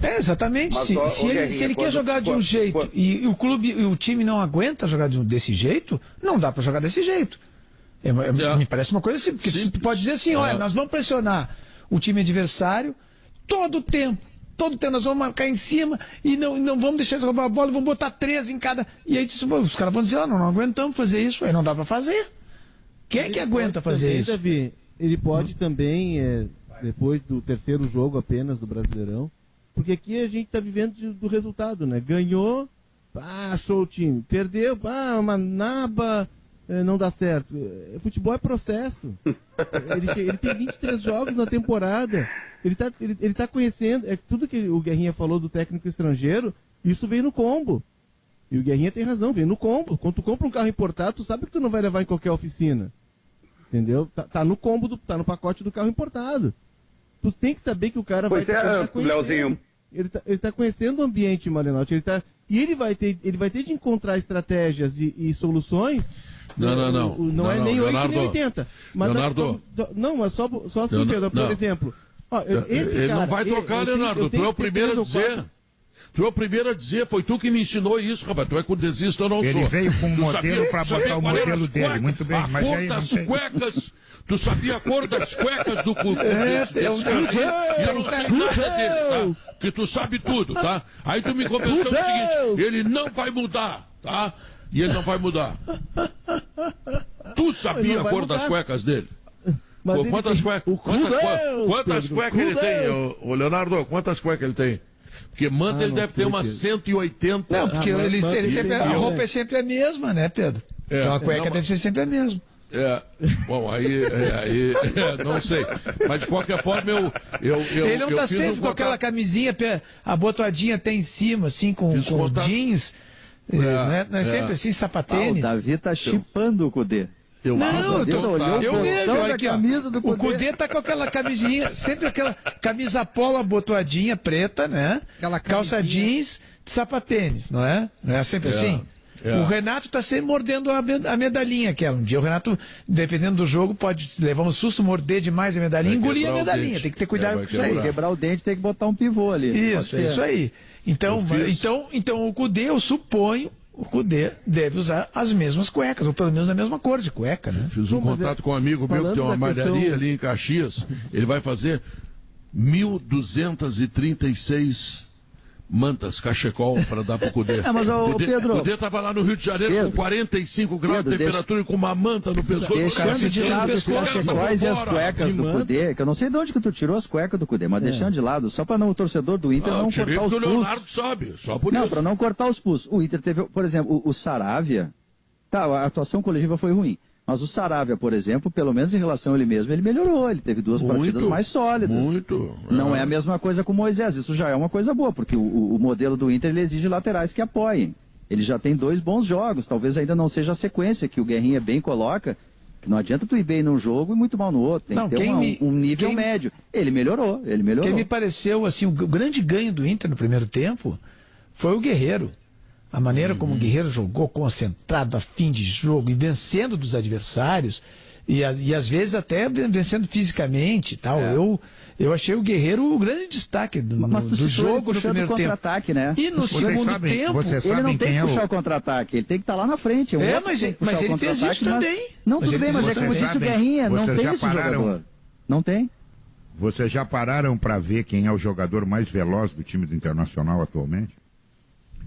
S6: Exatamente. Se ele quer jogar de um jeito e o clube e o time não aguenta jogar desse jeito, não dá para jogar desse jeito. Me parece uma coisa assim, porque você pode dizer assim, olha, nós vamos pressionar o time adversário todo o tempo nós vamos marcar em cima e não vamos deixar eles roubar a bola, vamos botar 13 em cada. E aí os caras vão dizer, não aguentamos fazer isso, aí não dá para fazer. Quem é que aguenta fazer
S8: também,
S6: isso?
S8: Davi, ele pode também, depois do terceiro jogo apenas do Brasileirão, porque aqui a gente está vivendo do resultado, né? Ganhou, achou o time. Perdeu, uma naba, não dá certo. Futebol é processo. Ele tem 23 jogos na temporada. Ele tá conhecendo, tudo que o Guerrinha falou do técnico estrangeiro, isso vem no combo. E o Guerrinha tem razão, vem no combo. Quando tu compra um carro importado, tu sabe que tu não vai levar em qualquer oficina. Entendeu? Tá no combo, tá no pacote do carro importado. Tu tem que saber que o cara vai
S9: Leozinho.
S8: Ele tá conhecendo o ambiente, Malenotti. Ele vai ter de encontrar estratégias e soluções. Não é nem 8 nem 80. Mas
S2: Leonardo.
S8: Mas só assim, Pedro. Por exemplo.
S2: Ele não vai trocar, Leonardo. Tu é o primeiro a dizer. Tu é o primeiro a dizer, foi tu que me ensinou isso, rapaz. Tu é cudezista, eu não sou.
S4: Ele veio com um modelo para botar o modelo dele. Muito bem, mas
S2: aí não tem... cuecas. Tu sabia a cor das cuecas do desse cara aí? E eu não sei nada dele, tá? Que tu sabe tudo, tá? Aí tu me convenceu o seguinte, ele não vai mudar, tá? E ele não vai mudar. Tu sabia a cor das cuecas dele? Pô, quantas cuecas ele tem, ô Leonardo? Quantas cuecas ele tem? Porque manta ele deve ter umas 180.
S6: Não, porque a roupa é sempre a mesma, né, Pedro? Então a cueca deve ser sempre a mesma.
S2: Bom, aí não sei. Mas de qualquer forma,
S6: ele não tá sempre com aquela camisinha abotoadinha até em cima, assim, com jeans. Não é sempre assim, sapatênis.
S7: O Davi tá chipando o Cudê.
S6: Eu vejo, olha aqui, o Cudê tá com aquela camisinha, sempre aquela camisa polo abotoadinha, preta, né? Calça jeans, sapatênis, não é? Não é sempre assim? O Renato tá sempre mordendo a medalhinha aquela. Um dia o Renato, dependendo do jogo, pode levar um susto, morder demais a medalhinha, engolir a medalhinha. Tem que ter cuidado com isso aí.
S7: Quebrar o dente, tem que botar um pivô ali.
S6: Isso aí. Então o Cudê, eu suponho, o Cudê deve usar as mesmas cuecas, ou pelo menos a mesma cor de cueca, né?
S2: Fiz um contato com um amigo meu que tem uma malharia ali em Caxias. Ele vai fazer 1.236 mantas cachecol para dar pro Cudê.
S7: Mas Pedro...
S2: O Cudê tava lá no Rio de Janeiro com 45 graus de temperatura e com uma manta no pescoço.
S7: Deixando de lado os cachecóis e as cuecas do Cudê, que eu não sei de onde que tu tirou as cuecas do Cudê, mas deixando de lado, só para o torcedor do Inter não cortar os pulsos. O
S2: Leonardo sabe, só por isso.
S7: Não, para não cortar os pulsos. O Inter teve, por exemplo, o Saravia, a atuação coletiva foi ruim. Mas o Saravia, por exemplo, pelo menos em relação a ele mesmo, ele melhorou. Ele teve duas partidas mais sólidas. Não é a mesma coisa com o Moisés. Isso já é uma coisa boa, porque o modelo do Inter ele exige laterais que apoiem. Ele já tem 2 bons jogos. Talvez ainda não seja a sequência que o Guerrinha bem coloca, que não adianta tu ir bem num jogo e muito mal no outro. Tem que ter um nível médio. Ele melhorou. Quem
S6: me pareceu, assim, o grande ganho do Inter no primeiro tempo foi o Guerreiro. A maneira como o Guerreiro jogou, concentrado, a fim de jogo, e vencendo dos adversários, e às vezes até vencendo fisicamente e tal. Eu achei o Guerreiro o grande destaque do jogo no primeiro tempo.
S7: Né?
S6: E no segundo tempo...
S7: Ele não tem que puxar o contra-ataque, ele tem que estar lá na frente.
S6: Mas ele fez isso também.
S7: Não, tudo bem, mas é como disse o Guerrinha, não tem esse jogador. Não tem?
S4: Vocês já pararam para ver quem é o jogador mais veloz do time do Internacional atualmente?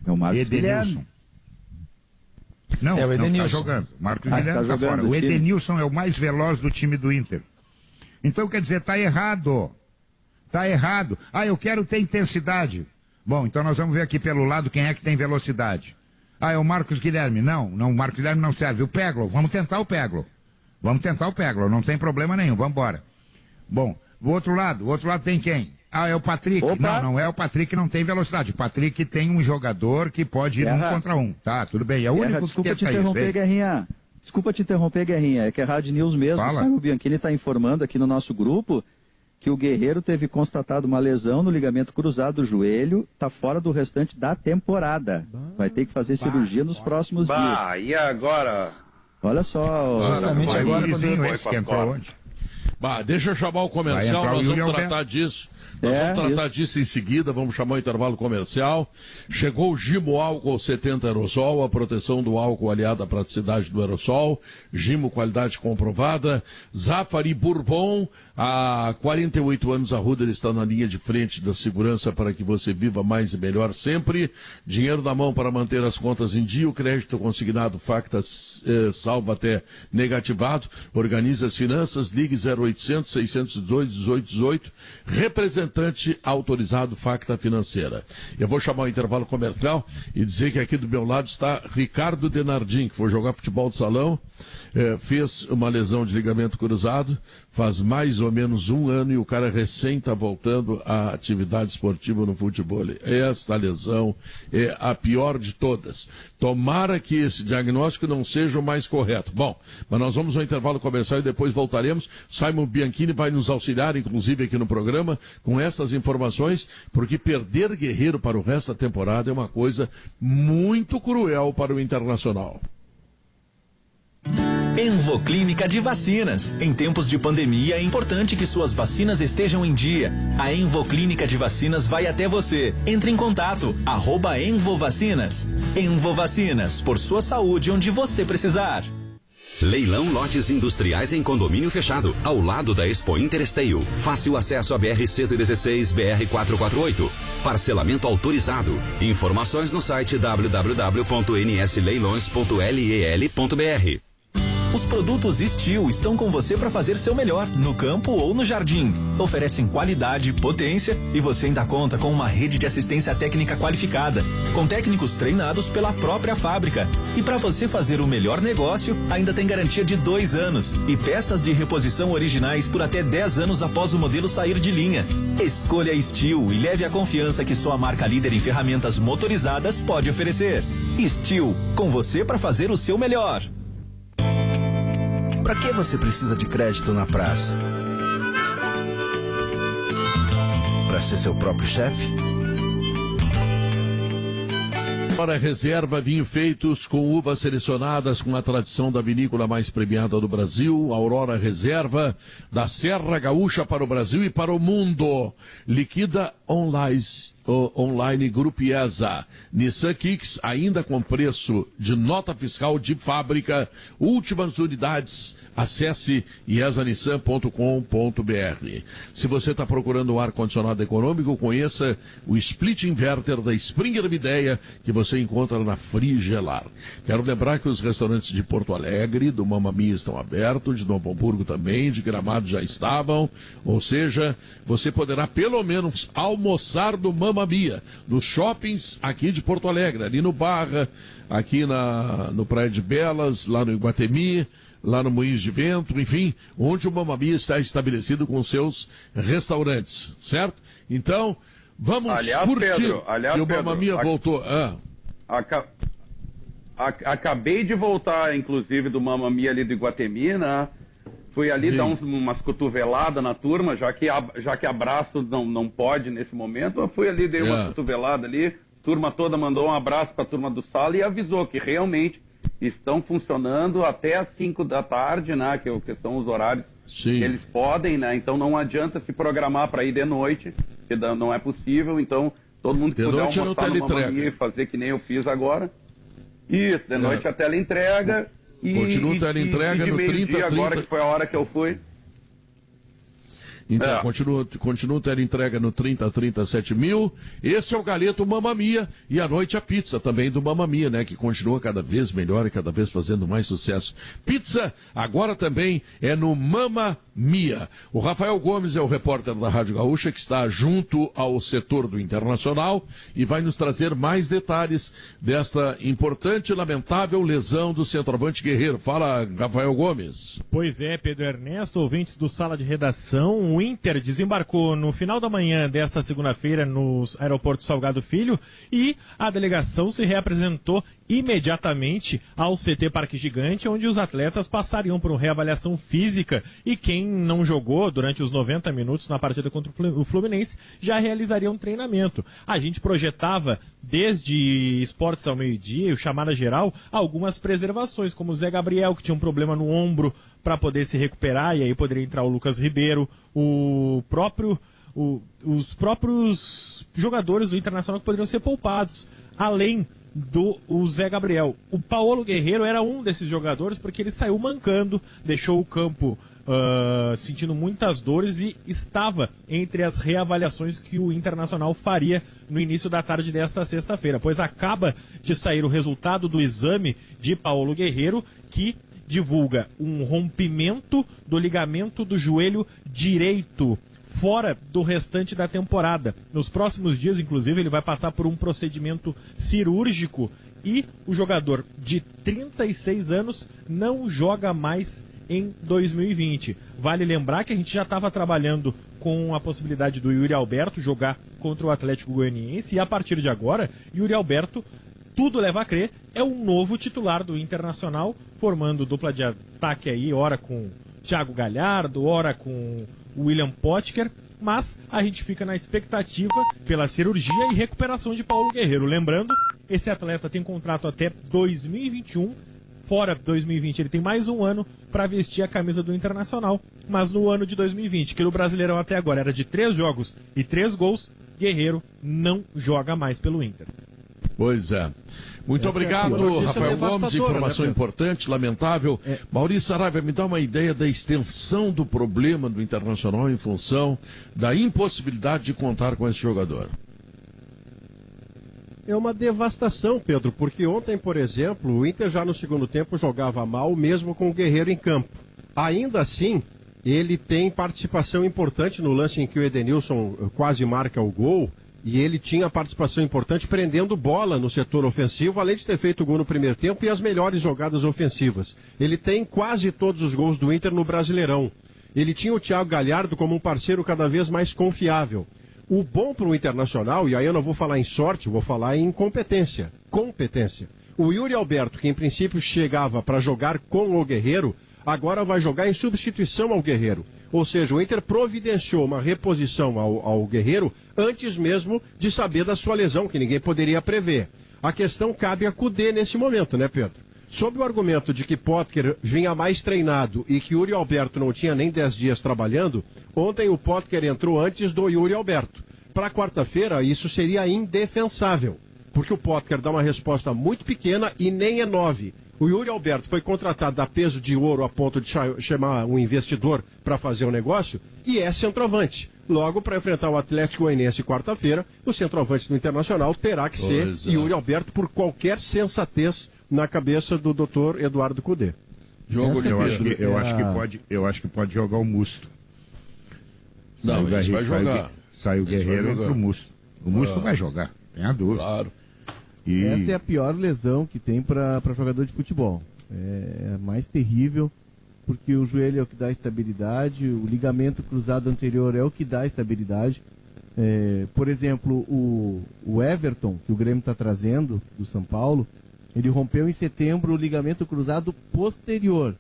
S7: É o Marcos
S4: Edenilson. Não,
S6: o Edenilson.
S4: Tá jogando. Marcos Guilherme tá fora. O Edenilson é o mais veloz do time do Inter. Então, quer dizer, tá errado. Tá errado. Eu quero ter intensidade. Bom, então nós vamos ver aqui pelo lado quem é que tem velocidade. Ah, é o Marcos Guilherme. Não, o Marcos Guilherme não serve. O Peglo, vamos tentar o Peglo. Não tem problema nenhum, vamos embora. Bom, o outro lado tem quem? Ah, é o Patrick.
S7: Opa.
S4: Não é o Patrick, não tem velocidade. O Patrick tem um jogador que pode ir 1 contra 1. Tá, tudo bem. É o único
S7: Desculpa
S4: que
S7: te
S4: tenta
S7: interromper,
S4: isso.
S7: Guerrinha. Desculpa te interromper, Guerrinha. É que é Hard News mesmo.
S4: Fala.
S7: O Simon Bianchini está informando aqui no nosso grupo que o Guerreiro teve constatado uma lesão no ligamento cruzado do joelho, está fora do restante da temporada. Vai ter que fazer cirurgia nos próximos dias.
S9: E agora?
S7: Olha só.
S6: Justamente agora, quando ele
S4: esse que entrou ontem.
S2: Deixa eu chamar o comercial, nós vamos tratar disso. Nós vamos tratar disso em seguida, vamos chamar o intervalo comercial. Chegou o Gimo Álcool 70 Aerosol, a proteção do álcool aliada à praticidade do aerosol. Gimo, qualidade comprovada. Zafari Bourbon, há 48 anos a Ruder está na linha de frente da segurança para que você viva mais e melhor sempre. Dinheiro na mão para manter as contas em dia, o crédito consignado Facta salva até negativado. Organiza as finanças, ligue 0800 602 1818, representante autorizado Facta Financeira. Eu vou chamar o intervalo comercial e dizer que aqui do meu lado está Ricardo Denardim, que foi jogar futebol de salão, fez uma lesão de ligamento cruzado, faz mais ou menos 1 ano e o cara recém está voltando à atividade esportiva no futebol. Esta lesão é a pior de todas. Tomara que esse diagnóstico não seja o mais correto. Bom, mas nós vamos ao intervalo comercial e depois voltaremos. Simon Bianchini vai nos auxiliar, inclusive aqui no programa, com essas informações, porque perder Guerreiro para o resto da temporada é uma coisa muito cruel para o Internacional.
S10: Envoclínica de Vacinas. Em tempos de pandemia, é importante que suas vacinas estejam em dia. A Envoclínica de Vacinas vai até você. Entre em contato, @Envovacinas. Envovacinas, por sua saúde onde você precisar.
S11: Leilão lotes industriais em condomínio fechado, ao lado da Expo Interesteio. Fácil acesso a BR-116, BR-448. Parcelamento autorizado. Informações no site www.nsleilões.lel.br.
S10: Os produtos Steel estão com você para fazer seu melhor, no campo ou no jardim. Oferecem qualidade, potência e você ainda conta com uma rede de assistência técnica qualificada, com técnicos treinados pela própria fábrica. E para você fazer o melhor negócio, ainda tem garantia de 2 anos e peças de reposição originais por até 10 anos após o modelo sair de linha. Escolha Steel e leve a confiança que sua marca líder em ferramentas motorizadas pode oferecer. Steel, com você para fazer o seu melhor.
S12: Pra que você precisa de crédito na praça? Pra ser seu próprio chefe?
S2: Aurora Reserva, vinho feitos com uvas selecionadas com a tradição da vinícola mais premiada do Brasil. Aurora Reserva, da Serra Gaúcha para o Brasil e para o mundo. Liquida online Grupo IESA. Nissan Kicks ainda com preço de nota fiscal de fábrica. Últimas unidades. Acesse iesanissan.com.br. Se você está procurando um ar-condicionado econômico, conheça o Split Inverter da Springer Midea, que você encontra na Frigelar. Quero lembrar que os restaurantes de Porto Alegre, do Mamma Mia, estão abertos, de Novo Hamburgo também, de Gramado já estavam. Ou seja, você poderá pelo menos almoçar do Mamma Mia, nos shoppings aqui de Porto Alegre, ali no Barra, aqui no Praia de Belas, lá no Iguatemi, lá no Moinhos de Vento, enfim, onde o Mamma Mia está estabelecido com seus restaurantes, certo? Então, vamos curtir que o Mamma Mia voltou.
S9: Acabei de voltar, inclusive, do Mamma Mia ali do Iguatemi, né? Fui ali dar umas cotoveladas na turma, já que abraço não pode nesse momento. Eu fui ali, dei uma cotovelada ali, turma toda mandou um abraço para a turma do Sala e avisou que realmente estão funcionando até às 5 da tarde, né? Que são os horários que eles podem, né? Então não adianta se programar para ir de noite, que não é possível. Então todo mundo que puder almoçar no Mamma Mia e fazer que nem eu fiz agora. Isso, de noite a tela entrega.
S2: Continua a entrega no 30,
S9: agora que foi a hora que eu fui.
S2: Então, continua tendo entrega no 30-37 mil. Esse é o galeto Mamma Mia. E à noite a pizza também do Mamma Mia, né? Que continua cada vez melhor e cada vez fazendo mais sucesso. Pizza agora também é no Mamma Mia. O Rafael Gomes é o repórter da Rádio Gaúcha que está junto ao setor do Internacional e vai nos trazer mais detalhes desta importante e lamentável lesão do centroavante Guerreiro. Fala, Rafael Gomes.
S13: Pois é, Pedro Ernesto, ouvintes do Sala de Redação, o Inter desembarcou no final da manhã desta segunda-feira no aeroporto Salgado Filho e a delegação se reapresentou imediatamente ao CT Parque Gigante, onde os atletas passariam por uma reavaliação física e quem não jogou durante os 90 minutos na partida contra o Fluminense já realizaria um treinamento. A gente projetava desde esportes ao meio-dia, o chamada geral, algumas preservações, como o Zé Gabriel, que tinha um problema no ombro para poder se recuperar, e aí poderia entrar o Lucas Ribeiro, os próprios jogadores do Internacional que poderiam ser poupados, além do Zé Gabriel. O Paulo Guerreiro era um desses jogadores porque ele saiu mancando, deixou o campo sentindo muitas dores e estava entre as reavaliações que o Internacional faria no início da tarde desta sexta-feira, pois acaba de sair o resultado do exame de Paulo Guerreiro, que divulga um rompimento do ligamento do joelho direito, fora do restante da temporada. Nos próximos dias, inclusive, ele vai passar por um procedimento cirúrgico e o jogador de 36 anos não joga mais em 2020. Vale lembrar que a gente já estava trabalhando com a possibilidade do Yuri Alberto jogar contra o Atlético Goianiense e a partir de agora, Yuri Alberto, tudo leva a crer, é o novo titular do Internacional, formando dupla de ataque aí, ora com Thiago Galhardo, ora com William Potker, mas a gente fica na expectativa pela cirurgia e recuperação de Paulo Guerreiro. Lembrando, esse atleta tem contrato até 2021, fora 2020 ele tem mais um ano para vestir a camisa do Internacional, mas no ano de 2020, que no Brasileirão até agora era de 3 jogos e 3 gols, Guerreiro não joga mais pelo Inter.
S2: Pois é. Muito obrigado, Rafael Gomes. Informação importante, lamentável. Maurício Saraiva, me dá uma ideia da extensão do problema do Internacional em função da impossibilidade de contar com esse jogador.
S14: É uma devastação, Pedro, porque ontem, por exemplo, o Inter já no segundo tempo jogava mal, mesmo com o Guerreiro em campo. Ainda assim, ele tem participação importante no lance em que o Edenilson quase marca o gol. E ele tinha participação importante prendendo bola no setor ofensivo, além de ter feito o gol no primeiro tempo e as melhores jogadas ofensivas. Ele tem quase todos os gols do Inter no Brasileirão. Ele tinha o Thiago Galhardo como um parceiro cada vez mais confiável. O bom para o Internacional, e aí eu não vou falar em sorte, vou falar em competência. Competência. O Yuri Alberto, que em princípio chegava para jogar com o Guerreiro, agora vai jogar em substituição ao Guerreiro. Ou seja, o Inter providenciou uma reposição ao Guerreiro antes mesmo de saber da sua lesão, que ninguém poderia prever. A questão cabe a Cudê nesse momento, né, Pedro? Sob o argumento de que Potker vinha mais treinado e que Yuri Alberto não tinha nem 10 dias trabalhando, ontem o Potker entrou antes do Yuri Alberto. Para quarta-feira, isso seria indefensável, porque o Potker dá uma resposta muito pequena e nem é 9. O Yuri Alberto foi contratado a peso de ouro a ponto de chamar um investidor para fazer um negócio e é centroavante. Logo, para enfrentar o Atlético Goianiense quarta-feira, o centroavante do Internacional terá que ser Yuri Alberto por qualquer sensatez na cabeça do Dr. Eduardo Cudê.
S4: Eu acho que pode jogar o Musto.
S2: Não, ele vai jogar.
S4: Sai o Guerreiro e entra o Musto. O Musto vai jogar, tem a dúvida.
S2: Claro.
S8: E... Essa é a pior lesão que tem para jogador de futebol. É a mais terrível, porque o joelho é o que dá estabilidade, o ligamento cruzado anterior é o que dá estabilidade. Por exemplo, o Everton, que o Grêmio está trazendo, do São Paulo, ele rompeu em setembro o ligamento cruzado posterior.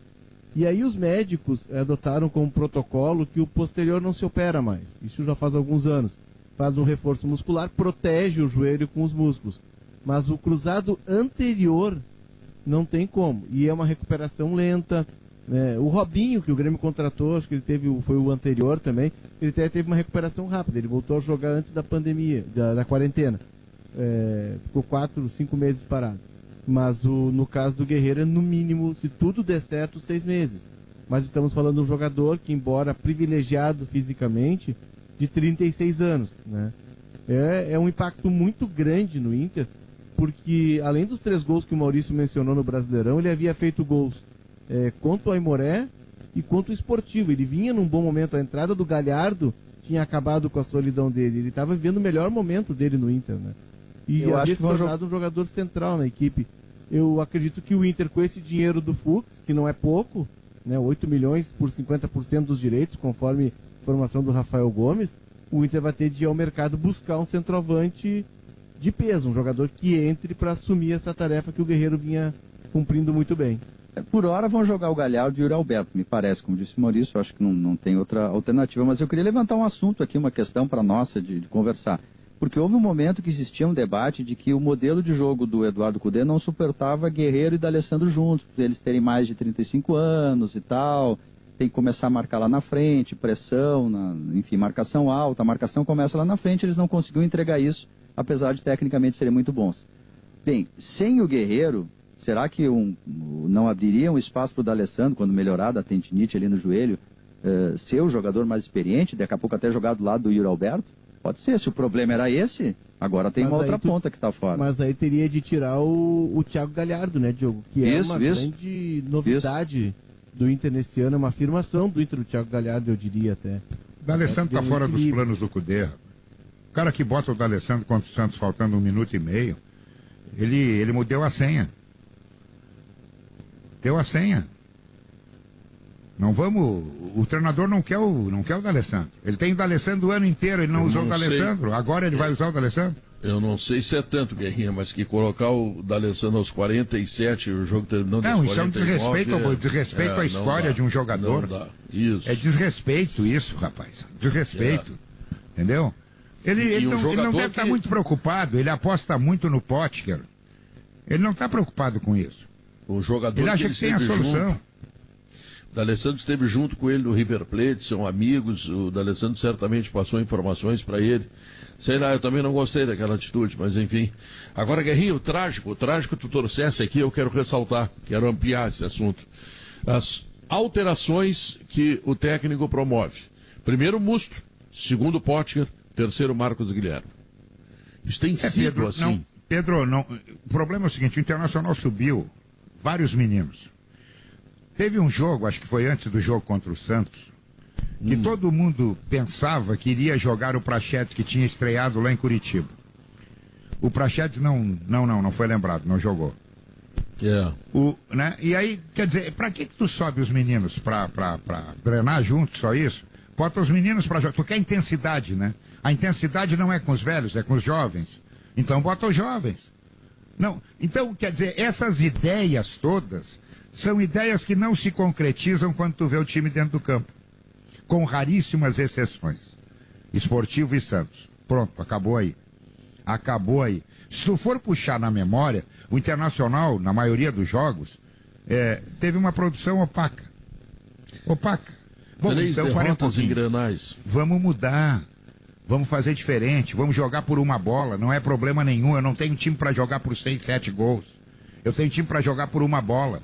S8: E aí os médicos adotaram como protocolo que o posterior não se opera mais. Isso já faz alguns anos. Faz um reforço muscular, protege o joelho com os músculos. Mas o cruzado anterior não tem como. E é uma recuperação lenta. O Robinho, que o Grêmio contratou, acho que ele foi o anterior também, ele teve uma recuperação rápida. Ele voltou a jogar antes da pandemia, da quarentena. Ficou 4, 5 meses parado. Mas no caso do Guerreiro, no mínimo, se tudo der certo, 6 meses. mas estamos falando de um jogador que, embora privilegiado fisicamente, de 36 anos, né? É um impacto muito grande no Inter, porque além dos 3 gols que o Maurício mencionou no Brasileirão, ele havia feito gols contra o Aimoré e contra o Sportivo. Ele vinha num bom momento, a entrada do Galhardo tinha acabado com a solidão dele, ele estava vivendo o melhor momento dele no Inter, né? E havia se tornado um jogador central na equipe. Eu acredito que o Inter, com esse dinheiro do Fux, que não é pouco, né, 8 milhões por 50% dos direitos, conforme a informação do Rafael Gomes, o Inter vai ter de ir ao mercado buscar um centroavante de peso, um jogador que entre para assumir essa tarefa que o Guerreiro vinha cumprindo muito bem.
S7: Por hora vão jogar o Galhardo e o Yuri Alberto, me parece, como disse o Maurício, acho que não tem outra alternativa, mas eu queria levantar um assunto aqui, uma questão para nossa de conversar, porque houve um momento que existia um debate de que o modelo de jogo do Eduardo Cudê não suportava Guerreiro e D'Alessandro juntos, por eles terem mais de 35 anos e tal, tem que começar a marcar lá na frente, pressão, enfim, marcação alta, a marcação começa lá na frente, eles não conseguiram entregar isso, apesar de tecnicamente serem muito bons. Bem, sem o Guerreiro, será que não abriria um espaço para o D'Alessandro, quando melhorar da tendinite ali no joelho, ser o jogador mais experiente, daqui a pouco até jogar do lado do Yuri Alberto? Pode ser, se o problema era esse, agora tem uma outra ponta que está fora.
S8: Mas aí teria de tirar o Thiago Galhardo, né, Diogo? Que é uma grande novidade do Inter nesse ano, é uma afirmação do Inter, o Thiago Galhardo, eu diria até.
S4: O D'Alessandro está fora dos planos do Cudê. O cara que bota o D'Alessandro contra o Santos faltando 1 minuto e meio, ele mudou a senha. Deu a senha. Não vamos. O treinador não quer o D'Alessandro. Ele tem o D'Alessandro o ano inteiro, ele não usou o D'Alessandro. Agora ele vai usar o D'Alessandro?
S2: Eu não sei se é tanto, Guerrinha, mas que colocar o D'Alessandro aos 47, o jogo terminando aos 49... Não, isso é um
S4: desrespeito à história de um jogador.
S2: Não dá. Isso.
S4: É desrespeito isso, rapaz. Desrespeito. Entendeu? Ele não deve estar muito preocupado, ele aposta muito no Potker. Ele não está preocupado com isso.
S2: O jogador
S4: ele acha que tem a solução.
S2: O D'Alessandro esteve junto com ele no River Plate, são amigos. O D'Alessandro certamente passou informações para ele. Sei lá, eu também não gostei daquela atitude, mas enfim. Agora, Guerrinho, o trágico tu trouxesse aqui, eu quero ressaltar, quero ampliar esse assunto. As alterações que o técnico promove. Primeiro, Musto. Segundo, Potker. Terceiro, Marcos Guilherme. Isso tem sido
S4: Pedro,
S2: assim.
S4: Pedro, o problema é o seguinte, o Internacional subiu vários meninos. Teve um jogo, acho que foi antes do jogo contra o Santos, que todo mundo pensava que iria jogar o Prachetes, que tinha estreado lá em Curitiba. O Prachetes não foi lembrado, não jogou. Né? E aí, quer dizer, pra que tu sobe os meninos? Pra treinar junto, só isso? Bota os meninos pra jogar. Tu quer intensidade, né? A intensidade não é com os velhos, é com os jovens. Então bota os jovens. Não. Então, quer dizer, essas ideias todas são ideias que não se concretizam quando tu vê o time dentro do campo. Com raríssimas exceções. Sportivo e Santos. Pronto, acabou aí. Acabou aí. Se tu for puxar na memória, o Internacional, na maioria dos jogos, teve uma produção opaca. Bom,
S2: 3
S4: então,
S2: derrotas em Grenais.
S4: Vamos mudar. Vamos fazer diferente. Vamos jogar por uma bola. Não é problema nenhum. Eu não tenho time para jogar por 6, 7 gols. Eu tenho time para jogar por uma bola.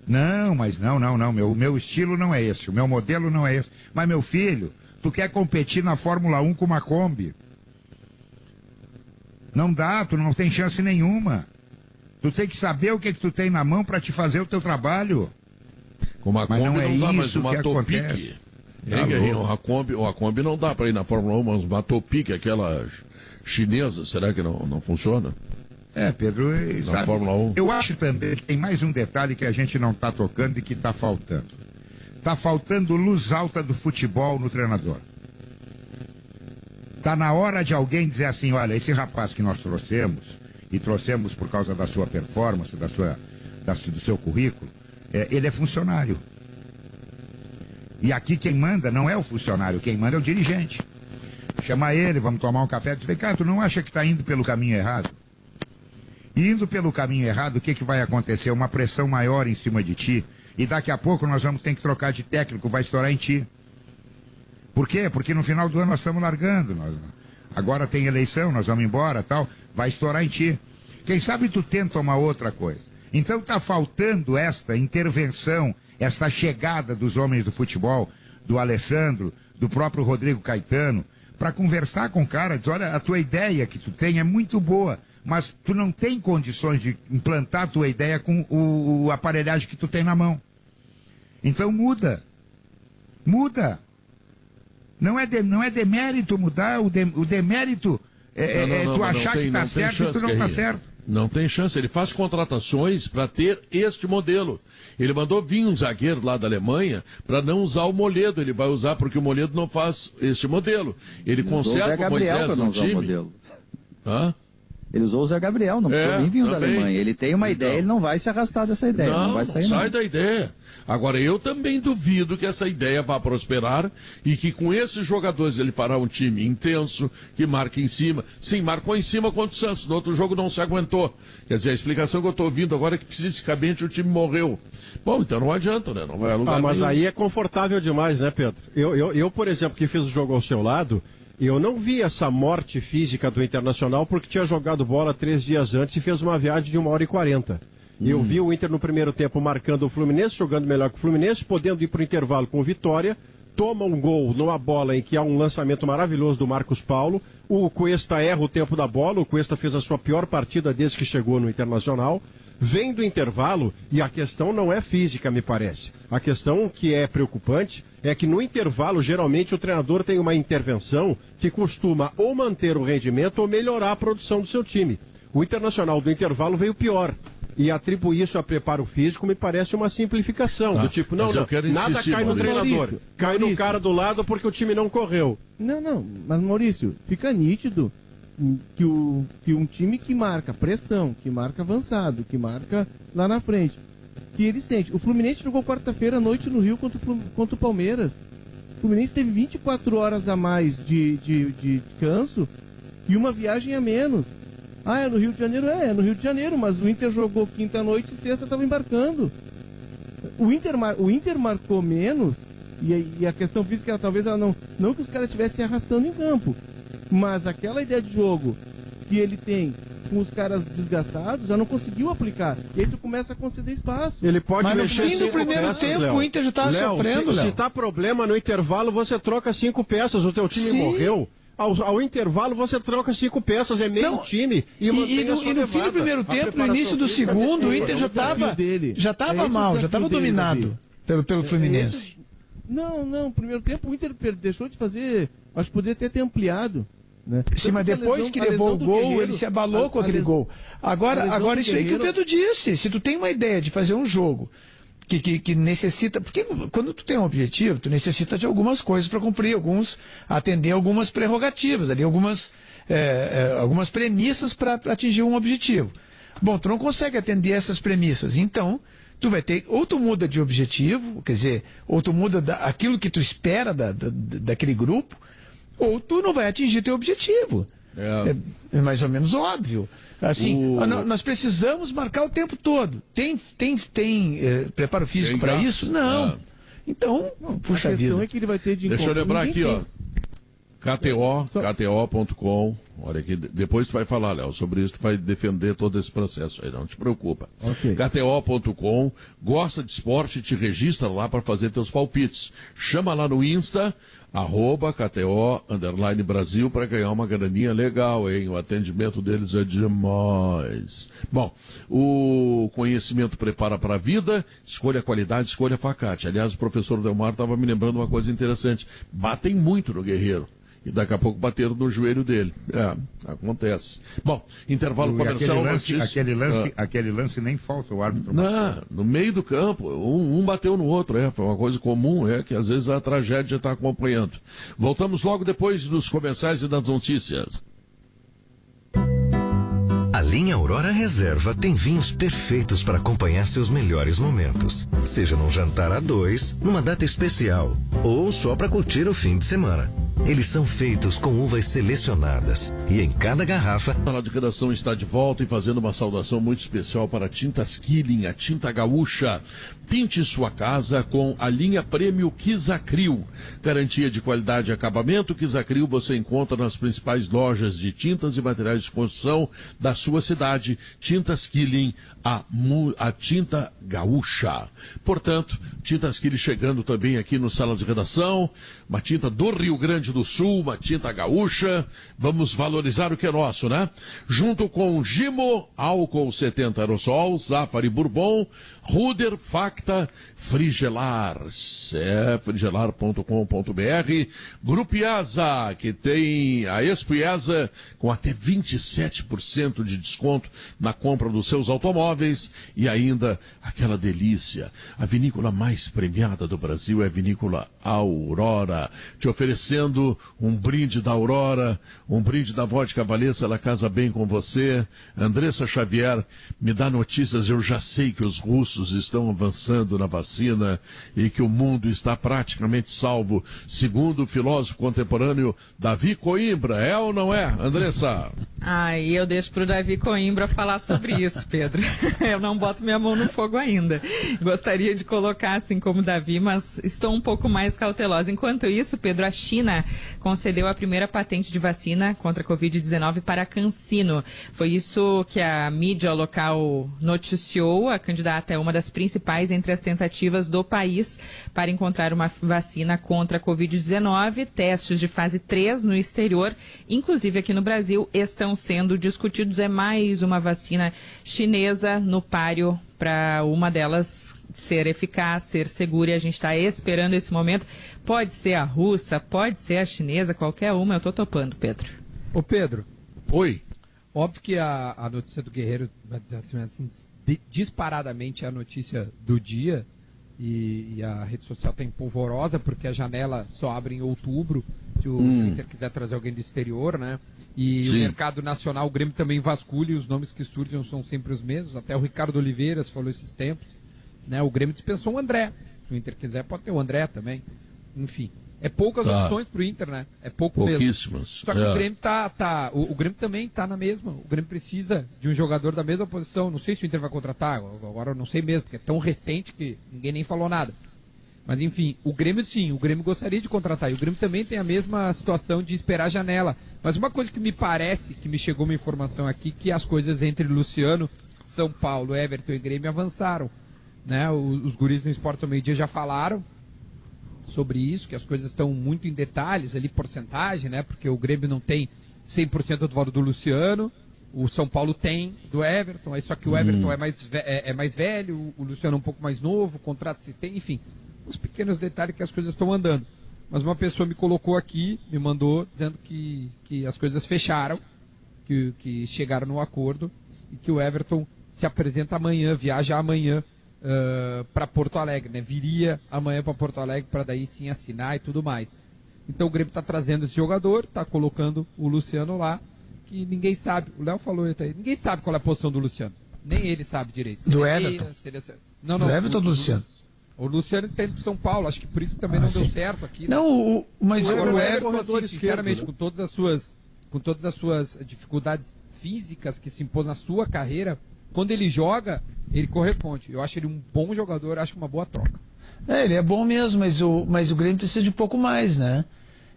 S4: Não, mas não. Meu estilo não é esse. O meu modelo não é esse. Mas, meu filho, tu quer competir na Fórmula 1 com uma Kombi? Não dá, tu não tem chance nenhuma. Tu tem que saber o que tu tem na mão para te fazer o teu trabalho.
S2: Com uma Kombi não dá, mas uma Topic. A Kombi não dá para ir na Fórmula 1, mas uma Topic, aquela chinesa, será que não funciona?
S4: Pedro,
S2: na Fórmula 1.
S4: Eu acho também que tem mais um detalhe que a gente não está tocando e que está faltando. Está faltando luz alta do futebol no treinador. Está na hora de alguém dizer assim, olha, esse rapaz que nós trouxemos, e trouxemos por causa da sua performance, do seu currículo, ele é funcionário. E aqui quem manda não é o funcionário, quem manda é o dirigente. Chama ele, vamos tomar um café, diz, cara, tu não acha que está indo pelo caminho errado? E indo pelo caminho errado, o que vai acontecer? Uma pressão maior em cima de ti, e daqui a pouco nós vamos ter que trocar de técnico, vai estourar em ti. Por quê? Porque no final do ano nós estamos largando. Agora tem eleição, nós vamos embora, tal, vai estourar em ti. Quem sabe tu tenta uma outra coisa. Então está faltando esta intervenção, essa chegada dos homens do futebol, do Alessandro, do próprio Rodrigo Caetano, para conversar com o cara, diz, olha, a tua ideia que tu tem é muito boa, mas tu não tem condições de implantar a tua ideia com o aparelhagem que tu tem na mão. Então muda. Não é demérito mudar, o demérito é tu achar que está certo e tu não está certo.
S2: Não tem chance, ele faz contratações para ter este modelo. Ele mandou vir um zagueiro lá da Alemanha para não usar o Moledo, ele vai usar porque o Moledo não faz este modelo. Ele conserva o Moisés no time. Hã?
S7: Ele usou o Zé Gabriel, não precisou nem vir da Alemanha. Ele tem uma ideia, ele não vai se arrastar dessa ideia. Não vai sair,
S2: sai da ideia. Agora, eu também duvido que essa ideia vá prosperar e que com esses jogadores ele fará um time intenso, que marque em cima. Sim, marcou em cima contra o Santos. No outro jogo não se aguentou. Quer dizer, a explicação que eu estou ouvindo agora é que fisicamente o time morreu. Bom, então não adianta, né? Não vai a lugar
S14: mas
S2: nenhum.
S14: aí é confortável demais, né, Pedro? Eu, por exemplo, que fiz o jogo ao seu lado, eu não vi essa morte física do Internacional porque tinha jogado bola 3 dias antes e fez uma viagem de 1h40. Eu vi o Inter no primeiro tempo marcando o Fluminense, jogando melhor que o Fluminense, podendo ir para o intervalo com vitória, toma um gol numa bola em que há um lançamento maravilhoso do Marcos Paulo, o Cuesta erra o tempo da bola, o Cuesta fez a sua pior partida desde que chegou no Internacional, vem do intervalo e a questão não é física, me parece. A questão que é preocupante é que no intervalo, geralmente, o treinador tem uma intervenção que costuma ou manter o rendimento ou melhorar a produção do seu time. O Internacional do intervalo veio pior. E atribuir isso a preparo físico me parece uma simplificação. Do tipo, nada cai no treinador. Cai no cara do lado porque o time não correu.
S8: Não, mas Maurício, fica nítido que um time que marca pressão, que marca avançado, que marca lá na frente, que ele sente. O Fluminense jogou quarta-feira à noite no Rio contra o Palmeiras. O Fluminense teve 24 horas a mais de descanso e uma viagem a menos. É no Rio de Janeiro? É no Rio de Janeiro, mas o Inter jogou quinta-noite e sexta estava embarcando. O Inter marcou menos e a questão física era talvez ela não que os caras estivessem se arrastando em campo, mas aquela ideia de jogo que ele tem com os caras desgastados, já não conseguiu aplicar. E aí tu começa a conceder espaço.
S14: Ele pode
S6: mas
S14: mexer
S6: no fim do primeiro tempo, Léo. O Inter já estava sofrendo,
S14: Se tá problema no intervalo, você troca 5 peças. O teu time morreu. Ao intervalo você troca 5 peças, é meio time. E
S6: no fim do primeiro tempo, no início do segundo, o Inter já estava mal, já estava dominado pelo Fluminense.
S8: Não, primeiro tempo o Inter deixou de fazer, acho que poderia ter ampliado. Né?
S6: Sim, mas depois que levou o gol, ele se abalou com aquele gol. Agora isso aí que o Pedro disse, se tu tem uma ideia de fazer um jogo que necessita, porque quando tu tem um objetivo, tu necessita de algumas coisas para cumprir, atender algumas prerrogativas, ali algumas premissas para atingir um objetivo. Bom, tu não consegue atender essas premissas, então tu vai ter, ou tu muda de objetivo, quer dizer, ou tu muda aquilo que tu espera daquele grupo, ou tu não vai atingir teu objetivo. É mais ou menos óbvio. Assim, nós precisamos marcar o tempo todo. Tem preparo físico para isso? Não. Então, puxa vida. A questão
S8: é que ele vai ter de
S2: Deixa eu lembrar aqui, ó. KTO.com. Olha aqui, depois tu vai falar, Léo, sobre isso, tu vai defender todo esse processo aí, não te preocupa.
S8: Okay.
S2: KTO.com, gosta de esporte, te registra lá para fazer teus palpites. Chama lá no Insta, @KTO_Brasil para ganhar uma graninha legal, hein? O atendimento deles é demais. Bom, o conhecimento prepara para a vida, escolha a qualidade, escolha a facate. Aliás, o professor Delmar estava me lembrando uma coisa interessante. Batem muito no Guerreiro. E daqui a pouco bateram no joelho dele. Acontece. Bom, intervalo comercial.
S4: Aquele lance nem falta o árbitro.
S2: Não, no meio do campo, um bateu no outro. Foi uma coisa comum, que às vezes a tragédia está acompanhando. Voltamos logo depois dos comerciais e das notícias.
S15: A linha Aurora Reserva tem vinhos perfeitos para acompanhar seus melhores momentos. Seja num jantar a 2, numa data especial, ou só para curtir o fim de semana. Eles são feitos com uvas selecionadas e em cada garrafa...
S2: A sala de redação está de volta e fazendo uma saudação muito especial para Tintas Killing, a tinta gaúcha. Pinte sua casa com a linha Prêmio Kisacril. Garantia de qualidade e acabamento. Kisacril você encontra nas principais lojas de tintas e materiais de construção da sua cidade. Tintas Killing, a tinta gaúcha. Portanto, Tintas Killing chegando também aqui no Sala de Redação. Uma tinta do Rio Grande do Sul, uma tinta gaúcha. Vamos valorizar o que é nosso, né? Junto com Gimo, álcool 70 aerosol, Zafari Bourbon, Ruder, Facta, Frigelar, frigelar.com.br, Grupo IESA, que tem a Expo IESA com até 27% de desconto na compra dos seus automóveis e ainda aquela delícia, a vinícola mais premiada do Brasil é a Vinícola Aurora, te oferecendo um brinde da Aurora, um brinde da Vodka Valesa, ela casa bem com você. Andressa Xavier, me dá notícias, eu já sei que os russos estão avançando na vacina e que o mundo está praticamente salvo, segundo o filósofo contemporâneo Davi Coimbra. É ou não é, Andressa?
S5: Aí eu deixo para o Davi Coimbra falar sobre isso, Pedro. Eu não boto minha mão no fogo ainda. Gostaria de colocar assim como Davi, mas estou um pouco mais cautelosa. Enquanto isso, Pedro, a China concedeu a primeira patente de vacina contra a Covid-19 para a CanSino. Foi isso que a mídia local noticiou. A candidata é uma das principais entre as tentativas do país para encontrar uma vacina contra a Covid-19. Testes de fase 3 no exterior, inclusive aqui no Brasil, estão sendo discutidos. É mais uma vacina chinesa no páreo para uma delas ser eficaz, ser segura, e a gente está esperando esse momento. Pode ser a russa, pode ser a chinesa, qualquer uma, eu estou topando, Pedro.
S3: Ô Pedro.
S2: Oi.
S3: Óbvio que a notícia do Guerreiro, assim, disparadamente é a notícia do dia, e a rede social está empolvorosa, porque a janela só abre em outubro, se o Inter quiser trazer alguém do exterior, né? E o mercado nacional, o Grêmio também vasculha, e os nomes que surgem são sempre os mesmos. Até o Ricardo Oliveiras falou esses tempos, né? O Grêmio dispensou o André. Se o Inter quiser, pode ter o André também. Enfim, é poucas opções pro Inter, né? É pouco
S2: pouquíssimas
S3: mesmo. Só que o Grêmio o Grêmio também tá na mesma. O Grêmio precisa de um jogador da mesma posição. Não sei se o Inter vai contratar, agora eu não sei mesmo, porque é tão recente que ninguém nem falou nada. Mas enfim, o Grêmio sim, o Grêmio gostaria de contratar. E o Grêmio também tem a mesma situação de esperar a janela. Mas uma coisa que me parece, que me chegou uma informação aqui, que as coisas entre Luciano, São Paulo, Everton e Grêmio avançaram. Né? Os guris no Esportes ao Meio-Dia já falaram sobre isso, que as coisas estão muito em detalhes ali, porcentagem, né? Porque o Grêmio não tem 100% do voto do Luciano, o São Paulo tem do Everton, só que o Everton é mais velho, o Luciano é um pouco mais novo, o contrato assistente, enfim, uns pequenos detalhes que as coisas estão andando. Mas uma pessoa me colocou aqui, me mandou, dizendo que as coisas fecharam, que chegaram no acordo, e que o Everton se apresenta amanhã, viaja amanhã para Porto Alegre, né? Viria amanhã para Porto Alegre para daí sim assinar e tudo mais. Então o Grêmio está trazendo esse jogador, está colocando o Luciano lá, que ninguém sabe, o Léo falou isso aí, ninguém sabe qual é a posição do Luciano, nem ele sabe direito.
S6: Do Everton?
S3: Não,
S6: do Everton ou do Luciano?
S3: O Luciano está indo para São Paulo, acho que por isso também não deu certo aqui. Né?
S6: Não, mas
S3: o
S6: Everton,
S3: assim, sinceramente, com todas as suas dificuldades físicas que se impôs na sua carreira, quando ele joga, ele corresponde. Eu acho ele um bom jogador, acho uma boa troca.
S6: Ele é bom mesmo, mas o Grêmio precisa de um pouco mais, né?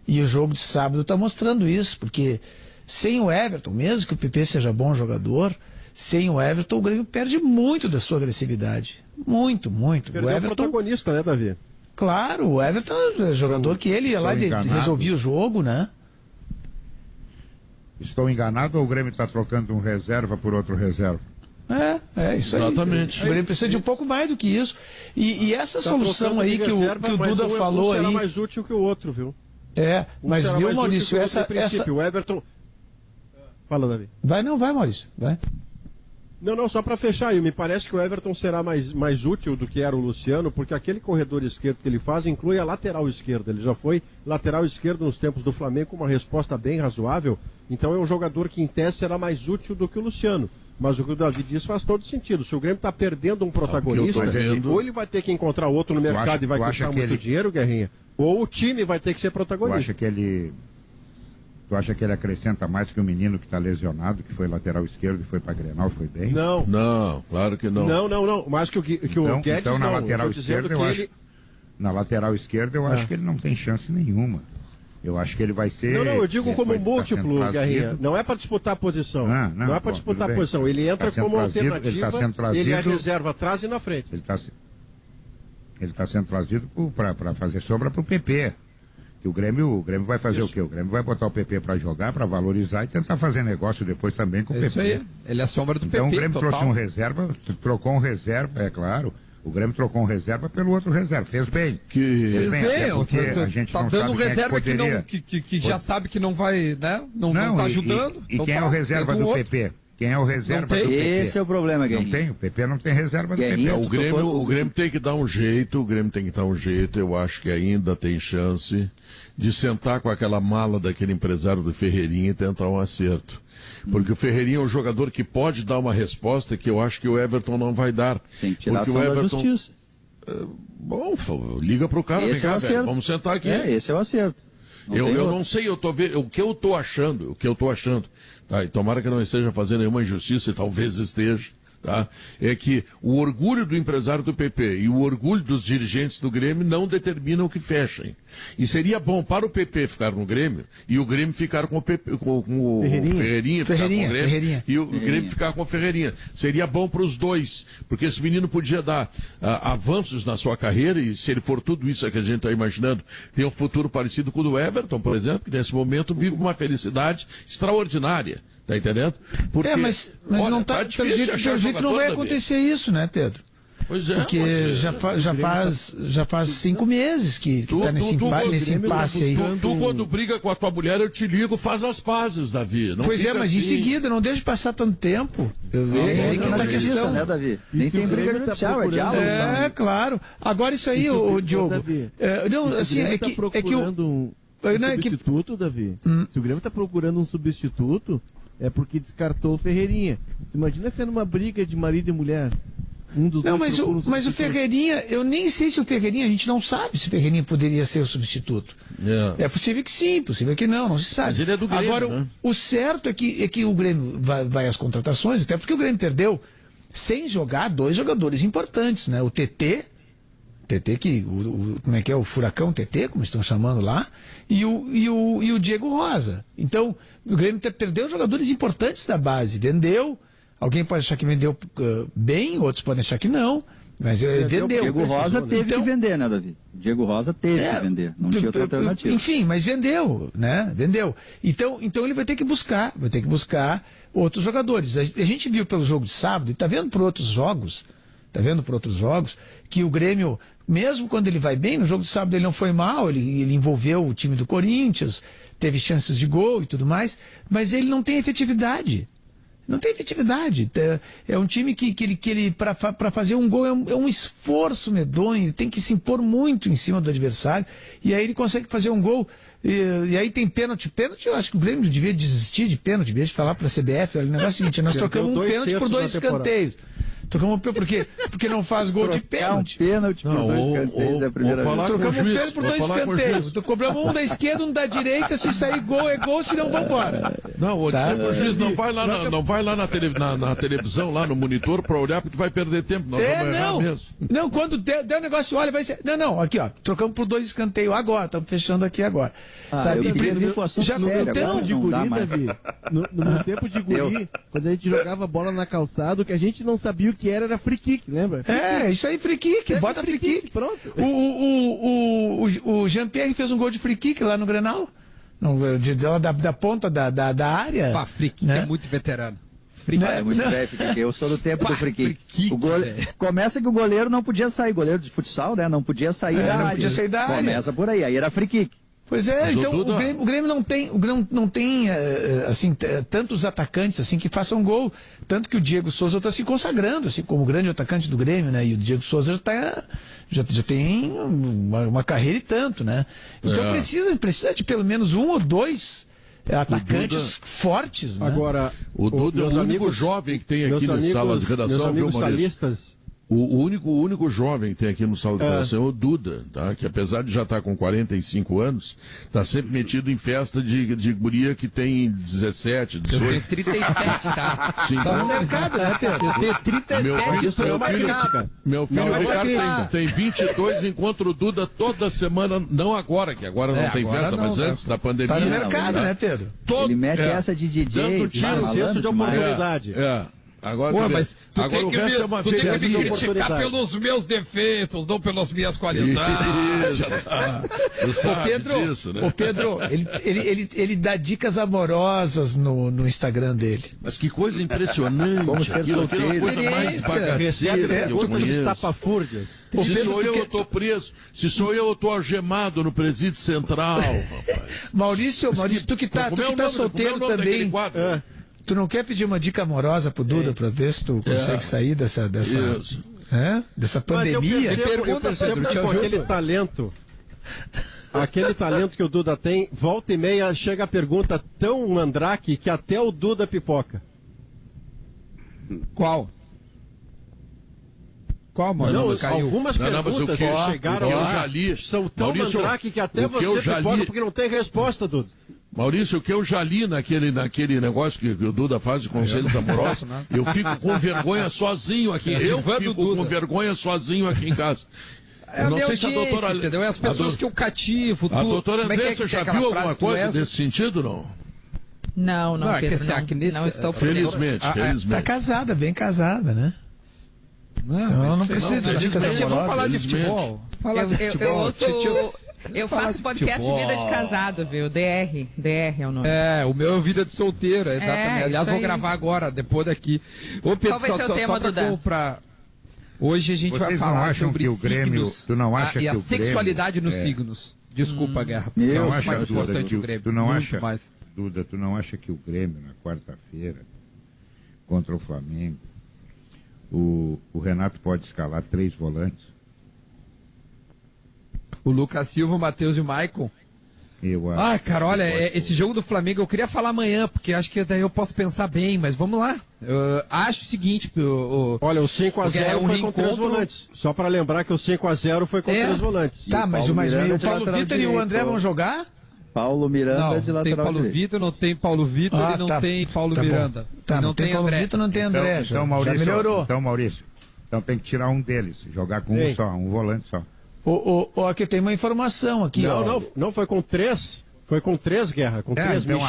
S6: E o jogo de sábado está mostrando isso, porque sem o Everton, mesmo que o PP seja bom jogador, sem o Everton, o Grêmio perde muito da sua agressividade. Muito, muito.
S14: Perdeu o Everton protagonista, né, Davi?
S6: Claro, o Everton é jogador que ele ia lá e resolvia o jogo, né?
S4: Estou enganado ou o Grêmio está trocando um reserva por outro reserva?
S6: É isso aí.
S2: Exatamente.
S6: O Grêmio precisa de um pouco mais do que isso. E essa solução aí que o Duda falou aí...
S14: será mais útil que o outro, viu?
S6: Mas viu, Maurício, essa...
S14: O Everton... Fala, Davi.
S6: Vai, Maurício, vai.
S14: Não, só para fechar aí, me parece que o Everton será mais útil do que era o Luciano, porque aquele corredor esquerdo que ele faz inclui a lateral esquerda. Ele já foi lateral esquerdo nos tempos do Flamengo com uma resposta bem razoável, então é um jogador que em tese será mais útil do que o Luciano. Mas o que o Davi diz faz todo sentido. Se o Grêmio está perdendo um protagonista, ou ele vai ter que encontrar outro no mercado e vai custar muito dinheiro, Guerrinha, Ou o time vai ter que ser protagonista.
S4: Tu acha que ele acrescenta mais que o menino que está lesionado, que foi lateral esquerdo e foi para Grenal, foi bem?
S2: Não, claro que não.
S14: Não. Mais que o Guedes
S4: então, na
S14: não.
S4: lateral esquerda, na lateral esquerda, eu acho que ele não tem chance nenhuma. Eu acho que ele vai ser...
S14: Não, eu digo como múltiplo, Guerrinha. Não é para disputar a posição. Não é para disputar a posição. Ele entra como alternativa, ele é reserva atrás e na frente.
S4: Ele está sendo trazido para fazer sombra para o PP. Que o Grêmio vai fazer o quê? O Grêmio vai botar o PP para jogar, para valorizar e tentar fazer negócio depois também com o PP.
S3: Isso aí, ele é a sombra do PP.
S4: Então o Grêmio trocou um reserva, é claro. O Grêmio trocou um reserva pelo outro reserva. Fez bem.
S3: Fez bem,
S4: porque a gente
S3: tá
S4: não
S3: dando
S4: sabe
S3: reserva
S4: quem é
S3: que já sabe que não vai, né? Não tá ajudando.
S4: E quem é o reserva do PP? Quem é o reserva do PP?
S7: Esse é o problema, Guerrinha.
S4: Não tem, o PP não tem reserva do PP.
S2: O Grêmio tem que dar um jeito, eu acho que ainda tem chance de sentar com aquela mala daquele empresário do Ferreirinha e tentar um acerto. Porque o Ferreirinha é um jogador que pode dar uma resposta que eu acho que o Everton não vai dar.
S7: Tem que tirar
S2: porque
S7: a ação da justiça.
S2: Bom, liga pro cara, vem cá, velho, vamos sentar aqui.
S7: Esse é o acerto.
S2: Eu não sei, o que eu tô achando, tá? E tomara que não esteja fazendo nenhuma injustiça, e talvez esteja, tá? É que o orgulho do empresário do PP e o orgulho dos dirigentes do Grêmio não determinam que fechem. E seria bom para o PP ficar no Grêmio e o Grêmio ficar com o Ferreirinha e o Grêmio ficar com o Ferreirinha. Seria bom para os dois, porque esse menino podia dar avanços na sua carreira e se ele for tudo isso que a gente está imaginando, tem um futuro parecido com o do Everton, por exemplo, que nesse momento vive uma felicidade extraordinária. Tá entendendo? Porque,
S6: mas olha, não tá pelo jeito não vai acontecer isso, né, Pedro?
S2: Pois é.
S6: Porque já faz 5 meses que tá nesse impasse aí.
S2: Tu, quando briga com a tua mulher, eu te ligo, faz as pazes, Davi. Não
S6: pois é, mas
S2: assim.
S6: Em seguida, não deixa passar tanto tempo. É aí que está a questão.
S7: Né, Davi? Nem tem briga judicial, é diálogo.
S6: É, claro. Agora isso aí, o Diogo...
S8: Não, assim, é que o... substituto, Davi. Se o Grêmio está procurando um substituto, é porque descartou o Ferreirinha. Imagina sendo uma briga de marido e mulher.
S6: Não, mas o Ferreirinha, eu nem sei se o Ferreirinha, a gente não sabe se o Ferreirinha poderia ser o substituto. É possível que sim, possível que não se sabe.
S2: Mas ele é do Grêmio,
S6: agora,
S2: né?
S6: o certo é que o Grêmio vai às contratações, até porque o Grêmio perdeu sem jogar 2 jogadores importantes, né? O TT que, como é que é? O Furacão TT, como estão chamando lá, e o Diego Rosa. Então, o Grêmio perdeu jogadores importantes da base, vendeu. Alguém pode achar que vendeu bem, outros podem achar que não, mas vendeu.
S7: O Diego Rosa teve que vender, né, Davi? O Diego Rosa teve que vender, não tinha outra alternativa.
S6: Enfim, mas vendeu, né? Vendeu. Então ele vai ter que buscar outros jogadores. A gente viu pelo jogo de sábado, e está vendo por outros jogos, que o Grêmio, mesmo quando ele vai bem, no jogo de sábado ele não foi mal, ele envolveu o time do Corinthians, teve chances de gol e tudo mais, mas ele não tem efetividade. Não tem efetividade. É um time que ele para fazer um gol é um esforço medonho, ele tem que se impor muito em cima do adversário, e aí ele consegue fazer um gol, e aí tem pênalti. Pênalti, eu acho que o Grêmio devia desistir de pênalti, devia falar para a CBF, olha, o negócio é o seguinte, nós trocamos um pênalti por 2 escanteios. Trocamos porque não faz gol de pênalti.
S7: Pênalti por 2 escanteios é a primeira vez.
S6: Trocamos um pênalti por 2 escanteios. Cobramos um da esquerda, um da direita, se sair gol é gol, se não vamos embora.
S2: Não, o juiz não vai lá na televisão, lá no monitor, para olhar, porque tu vai perder tempo. Nós vamos errar mesmo.
S6: Não, quando der o negócio, olha, vai ser... Não, aqui, ó, trocamos por 2 escanteios agora, estamos fechando aqui agora.
S7: Sabe?
S8: Já no meu tempo de guri, Davi, no meu tempo de guri, quando a gente jogava bola na calçada, o que a gente não sabia o que era free kick, lembra?
S6: Isso aí, free kick, bota free kick.
S8: Pronto.
S6: O Jean-Pierre fez um gol de free kick lá no Grenal, da ponta da área.
S3: Pá, free kick é muito veterano.
S7: É muito velho, eu sou do tempo do free kick. Começa que o goleiro não podia sair, goleiro de futsal, né? Não podia sair da área.
S6: Podia sair da área.
S7: Começa por aí era free kick.
S6: Pois é, então o Grêmio não tem assim, tantos atacantes assim que façam gol, tanto que o Diego Souza está se consagrando assim como grande atacante do Grêmio, né? E o Diego Souza já tem uma carreira e tanto, né? Então precisa de pelo menos 1 ou 2 atacantes fortes, né?
S14: Agora,
S2: o Duda é o único jovem que tem aqui na sala de redação,
S14: meus amigos salistas
S2: O único jovem que tem aqui no Sala de Redação é o Duda, tá? Que apesar de já estar com 45 anos, está sempre metido em festa de guria que tem 17, 18.
S3: Eu tenho 37, tá?
S2: Sim,
S6: Só no mercado, né, Pedro?
S3: Eu tenho 37,
S2: isso é uma crítica. Meu filho Ricardo tem 22, enquanto o Duda toda semana, não agora, que agora não tem
S6: agora
S2: festa,
S6: não,
S2: mas
S6: né?
S2: antes da pandemia.
S6: Tá no mercado, né, Pedro?
S7: Ele mete essa de DJ,
S2: dando tiro,
S14: senso de oportunidade.
S2: Agora,
S3: Pô, mas tu
S2: agora
S3: tem
S2: o
S3: que
S2: resto é uma
S3: tu tem que me
S2: feliz
S3: criticar
S2: oportunidade.
S3: pelos meus defeitos, não pelas minhas qualidades.
S6: Ô Pedro,
S2: disso, né?
S6: ô Pedro, ele dá dicas amorosas no Instagram dele.
S2: Mas que coisa impressionante.
S7: Como ser
S2: aquilo é uma coisa mais bagaceira que eu
S14: Pergunta de
S2: conheço.
S14: estapafúrdias.
S2: Se sou eu tô preso. Se sou eu tô algemado no presídio central, rapaz.
S6: Maurício, tu que tá solteiro também. Tu não quer pedir uma dica amorosa pro Duda pra ver se tu consegue sair dessa pandemia?
S14: Eu percebo que com aquele talento que o Duda tem, volta e meia chega a pergunta tão mandrake que até o Duda pipoca.
S3: Qual, mano? Caiu.
S14: Algumas perguntas que chegaram
S2: eu
S14: lá
S2: já li.
S14: São tão
S2: Maurício,
S14: mandrake que até
S2: o que
S14: você
S2: eu já
S14: pipoca
S2: li-
S14: porque não tem resposta, Duda.
S2: Maurício, o que eu já li naquele negócio que o Duda faz de conselhos amorosos, eu fico com vergonha sozinho aqui. Eu fico com vergonha sozinho aqui em casa.
S3: Eu não sei se a doutora... Entendeu? É as pessoas que eu cativo,
S2: A doutora Andressa já viu alguma coisa desse sentido, não?
S5: Não, Pedro, não estou por dentro.
S2: Felizmente.
S6: Tá casada, bem casada, né? Então não precisa de dicas amorosas.
S3: Vamos falar de futebol.
S5: Eu faço podcast de vida de casado, viu? DR é o nome.
S3: O meu é Vida de Solteiro, exatamente. Aliás, vou gravar agora, depois daqui. Ô, Pedro,
S5: Qual vai ser o tema, Duda?
S3: Hoje a gente vai falar sobre
S4: o Grêmio,
S3: signos
S4: tu não acha
S3: e
S4: que
S3: a
S4: o Grêmio
S3: sexualidade nos signos. Desculpa, Guerra.
S4: Tu não
S3: é
S4: acha,
S3: mais
S4: Duda,
S3: importante
S4: que
S3: o Grêmio.
S4: Tu não
S3: muito
S4: acha,
S3: mais.
S4: Duda, tu não acha que o Grêmio, na quarta-feira, contra o Flamengo, o Renato pode escalar 3 volantes?
S3: O Lucas Silva, o Matheus e o Maicon.
S4: Eu acho.
S3: Cara, olha, esse jogo do Flamengo eu queria falar amanhã, porque acho que daí eu posso pensar bem, mas vamos lá. Acho o seguinte...
S14: Olha, o 5x0 foi com 3 volantes. Só para lembrar que o 5x0 foi com 3 volantes.
S6: Tá, mas o Paulo Vitor e o André vão jogar?
S7: Paulo Miranda
S3: não,
S7: de lateral
S3: tem Paulo
S7: direito.
S3: Vitor, não tem Paulo Vitor e não tem Paulo Miranda.
S6: Tá, não tem Paulo Vitor, não tem André.
S4: Então, Maurício,
S6: já melhorou.
S4: Então, Maurício, tem que tirar um deles, jogar com um só, um volante só.
S6: Aqui tem uma informação aqui.
S14: Não, foi com 3. Foi com 3, Guerra. Com 3,
S4: então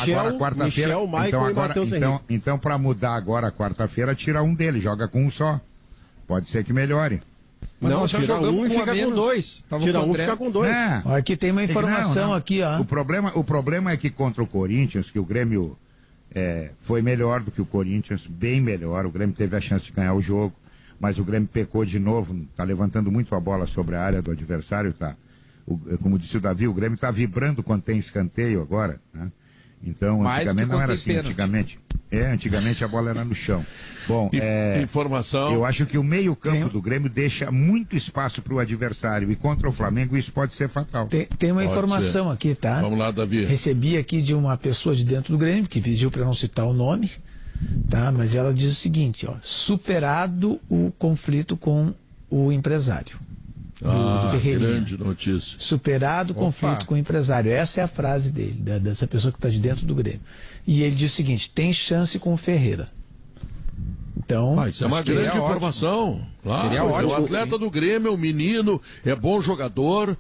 S14: Michel, Maicon e Matheus Henrique.
S4: Então, para mudar agora, quarta-feira, tira um deles, joga com um só. Pode ser que melhore.
S14: Não, tira um e fica com 2. Tira um e fica com 2.
S6: Aqui tem uma informação aqui, ó.
S4: O problema é que contra o Corinthians, que o Grêmio foi melhor do que o Corinthians, bem melhor. O Grêmio teve a chance de ganhar o jogo, mas o Grêmio pecou de novo, está levantando muito a bola sobre a área do adversário, tá? Como disse o Davi, o Grêmio está vibrando quando tem escanteio agora, né? Então, antigamente não era assim, antigamente a bola era no chão. Bom,
S2: informação.
S4: Eu acho que o meio-campo do Grêmio deixa muito espaço para o adversário, e contra o Flamengo isso pode ser fatal.
S6: Tem uma informação aqui, tá?
S2: Vamos lá, Davi.
S6: Recebi aqui de uma pessoa de dentro do Grêmio que pediu para não citar o nome, tá? Mas ela diz o seguinte, ó: superado o conflito com o empresário. Do Ferreirinha.
S2: Grande notícia.
S6: Superado o conflito com o empresário. Essa é a frase dele, dessa pessoa que está de dentro do Grêmio. E ele diz o seguinte: tem chance com o Ferreira. Então,
S2: isso é uma grande informação. Claro, é o atleta do Grêmio, o menino, é bom jogador.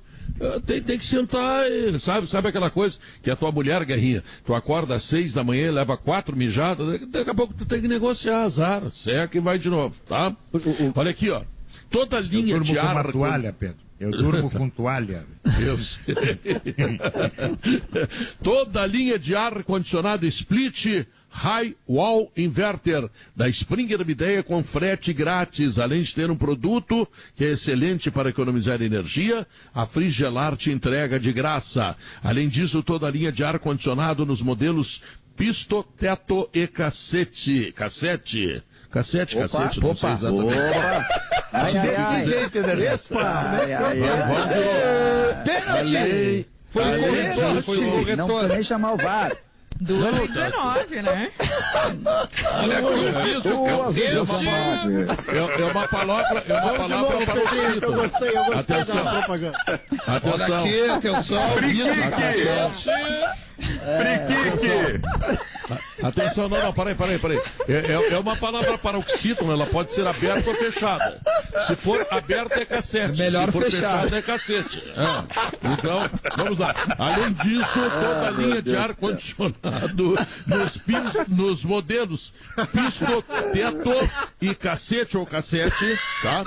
S2: Tem que sentar, sabe aquela coisa que a tua mulher, Guerrinha, tu acorda às 6 da manhã, leva 4 mijadas, daqui a pouco tu tem que negociar, azar, seca e vai de novo, tá? Olha aqui, ó. Toda linha de ar...
S4: Eu durmo com uma toalha, Pedro. Eu durmo com toalha.
S2: Eu sei. Toda linha de ar-condicionado split High Wall Inverter da Springer Midea com frete grátis. Além de ter um produto que é excelente para economizar energia, a Frigelar te entrega de graça. Além disso, toda a linha de ar-condicionado nos modelos Pisto, Teto e Cassete, não sei exatamente.
S7: Pênalti! Foi o corretor. Não precisa nem chamar o VAR.
S5: 2h19, né?
S2: Olha aqui o vídeo, cacete. É uma palavra para o Cito.
S14: Eu gostei
S2: Atenção.
S14: da propaganda.
S2: Atenção.
S3: Olha aqui, atenção, vídeo, cacete.
S2: Atenção, não, peraí. É uma palavra paroxítono, ela pode ser aberta ou fechada. Se for aberta é cacete.
S3: Melhor
S2: se for
S3: fechado.
S2: fechada é cacete. Então, vamos lá. Além disso, toda a linha de ar-condicionado nos modelos pisto, teto e cacete ou cassete, tá?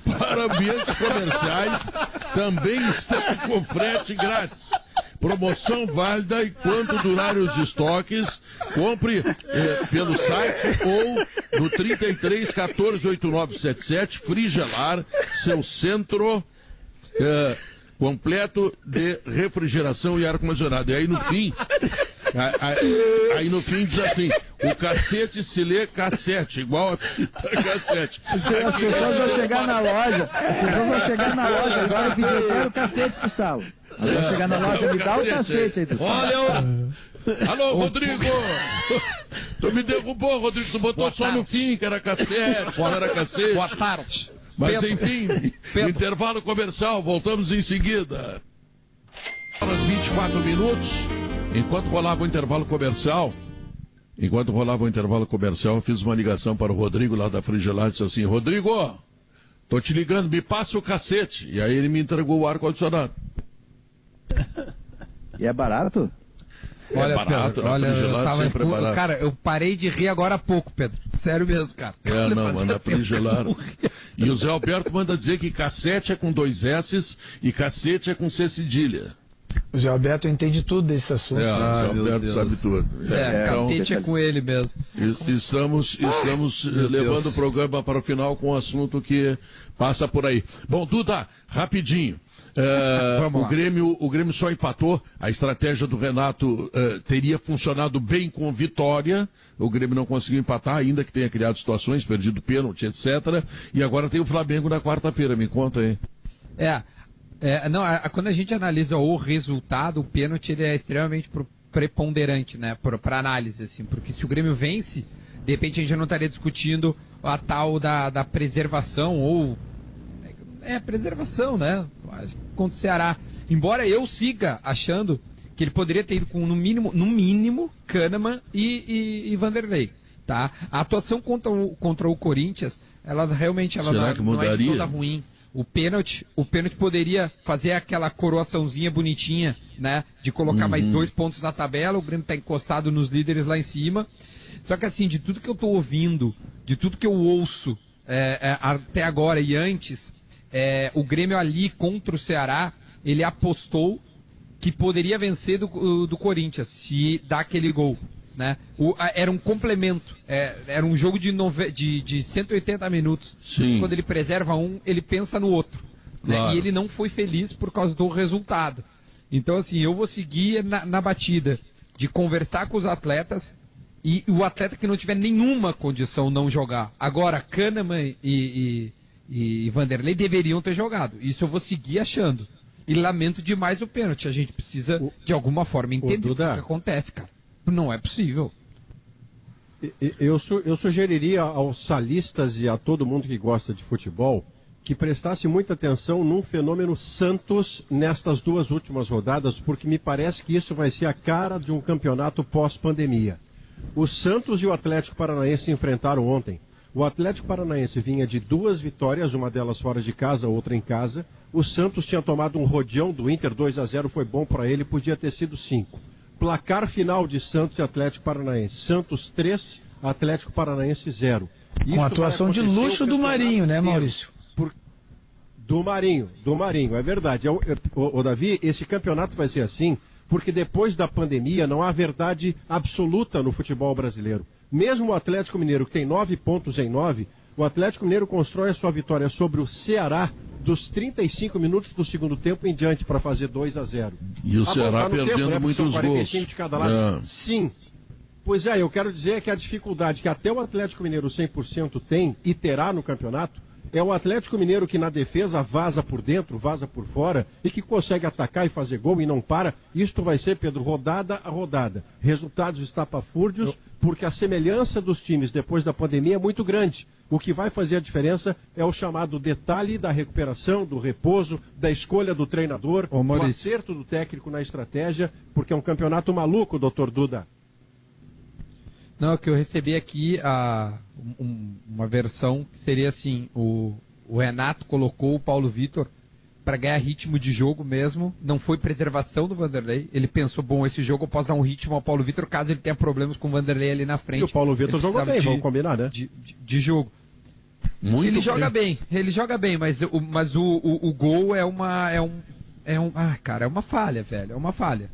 S2: Para ambientes comerciais também estão com frete grátis. Promoção válida enquanto durarem os estoques. Compre pelo site ou no 33 14 8977 Frigelar, seu centro completo de refrigeração e ar-condicionado. E aí no fim diz assim: o cacete se lê cassete, igual a fita cassete.
S7: As pessoas vão chegar na loja, agora e pedir, eu quero o cacete do Salo. Elas vão chegar na loja, me dá o cacete aí do Salo.
S2: Olha, alô, Rodrigo! Tu me derrubou, Rodrigo, tu botou só no fim, que era cacete, não era cacete.
S3: Boa tarde.
S2: Mas enfim, intervalo comercial, voltamos em seguida. Horas 24 minutos, enquanto rolava o intervalo comercial, eu fiz uma ligação para o Rodrigo lá da Frigelar e disse assim: Rodrigo, tô te ligando, me passa o cacete. E aí ele me entregou o ar-condicionado.
S7: E é barato?
S3: Olha,
S2: barato,
S3: Pedro, olha,
S2: barato.
S3: Cara, eu parei de rir agora há pouco, Pedro. Sério mesmo, cara.
S2: Mas na Frigelar. E o Zé Alberto manda dizer que cassete é com 2 S e cacete é com C cedilha.
S6: O Zé Alberto entende tudo desse assunto.
S2: O Zé Alberto sabe tudo.
S3: Cacete é com ele mesmo.
S2: Estamos levando o programa para o final com um assunto que passa por aí. Bom, Duda, rapidinho. O Grêmio só empatou. A estratégia do Renato teria funcionado bem com Vitória. O Grêmio não conseguiu empatar, ainda que tenha criado situações, perdido pênalti, etc. E agora tem o Flamengo na quarta-feira. Me conta aí.
S3: Quando a gente analisa o resultado, o pênalti ele é extremamente preponderante, né, para análise, assim, porque se o Grêmio vence, de repente a gente não estaria discutindo a tal da preservação ou preservação, né, contra o Ceará. Embora eu siga achando que ele poderia ter ido com no mínimo Kahneman e Vanderlei, tá? A atuação contra o Corinthians, ela realmente não é de toda ruim. O pênalti poderia fazer aquela coroaçãozinha bonitinha, né? De colocar mais 2 pontos na tabela, o Grêmio está encostado nos líderes lá em cima. Só que assim, de tudo que eu estou ouvindo, de tudo que eu ouço até agora e antes, o Grêmio ali contra o Ceará, ele apostou que poderia vencer do Corinthians, se dá aquele gol. Né? Era um complemento, era um jogo de 180 minutos.
S2: Sim.
S3: Quando ele preserva um, ele pensa no outro. Claro. Né? E ele não foi feliz por causa do resultado. Então, assim, eu vou seguir na batida de conversar com os atletas e o atleta que não tiver nenhuma condição não jogar. Agora, Kahneman e Vanderlei deveriam ter jogado. Isso eu vou seguir achando. E lamento demais o pênalti. A gente precisa, de alguma forma, entender o que acontece, cara. Não é possível.
S14: Eu sugeriria aos salistas e a todo mundo que gosta de futebol que prestasse muita atenção num fenômeno Santos nestas 2 últimas rodadas, porque me parece que isso vai ser a cara de um campeonato pós-pandemia. O Santos e o Atlético Paranaense se enfrentaram ontem. O Atlético Paranaense vinha de 2 vitórias, uma delas fora de casa, outra em casa. O Santos tinha tomado um rodeão do Inter, 2-0, foi bom para ele, podia ter sido 5. Placar final de Santos e Atlético Paranaense. Santos 3, Atlético Paranaense 0.
S6: Com a atuação de luxo do Marinho, né, Maurício?
S14: Do Marinho, é verdade. O Davi, esse campeonato vai ser assim, porque depois da pandemia não há verdade absoluta no futebol brasileiro. Mesmo o Atlético Mineiro, que tem 9 pontos em 9, o Atlético Mineiro constrói a sua vitória sobre o Ceará dos 35 minutos do segundo tempo em diante para fazer 2-0.
S2: E o Ceará perdendo né? muitos gols.
S14: De cada lado. Sim. Pois eu quero dizer que a dificuldade que até o Atlético Mineiro 100% tem e terá no campeonato É o Atlético Mineiro que na defesa vaza por dentro, vaza por fora e que consegue atacar e fazer gol e não para. Isto vai ser, Pedro, rodada a rodada. Resultados estapafúrdios, porque a semelhança dos times depois da pandemia é muito grande. O que vai fazer a diferença é o chamado detalhe da recuperação, do repouso, da escolha do treinador, do acerto do técnico na estratégia, porque é um campeonato maluco, doutor Duda.
S3: Não, que eu recebi aqui uma versão que seria assim, o Renato colocou o Paulo Vitor para ganhar ritmo de jogo mesmo, não foi preservação do Vanderlei, ele pensou, bom, esse jogo eu posso dar um ritmo ao Paulo Vitor caso ele tenha problemas com o Vanderlei ali na frente.
S14: E o Paulo Vitor jogou bem, vamos combinar, né?
S3: De jogo.
S2: Muito
S3: ele joga bem, mas o gol é uma falha, velho, é uma falha.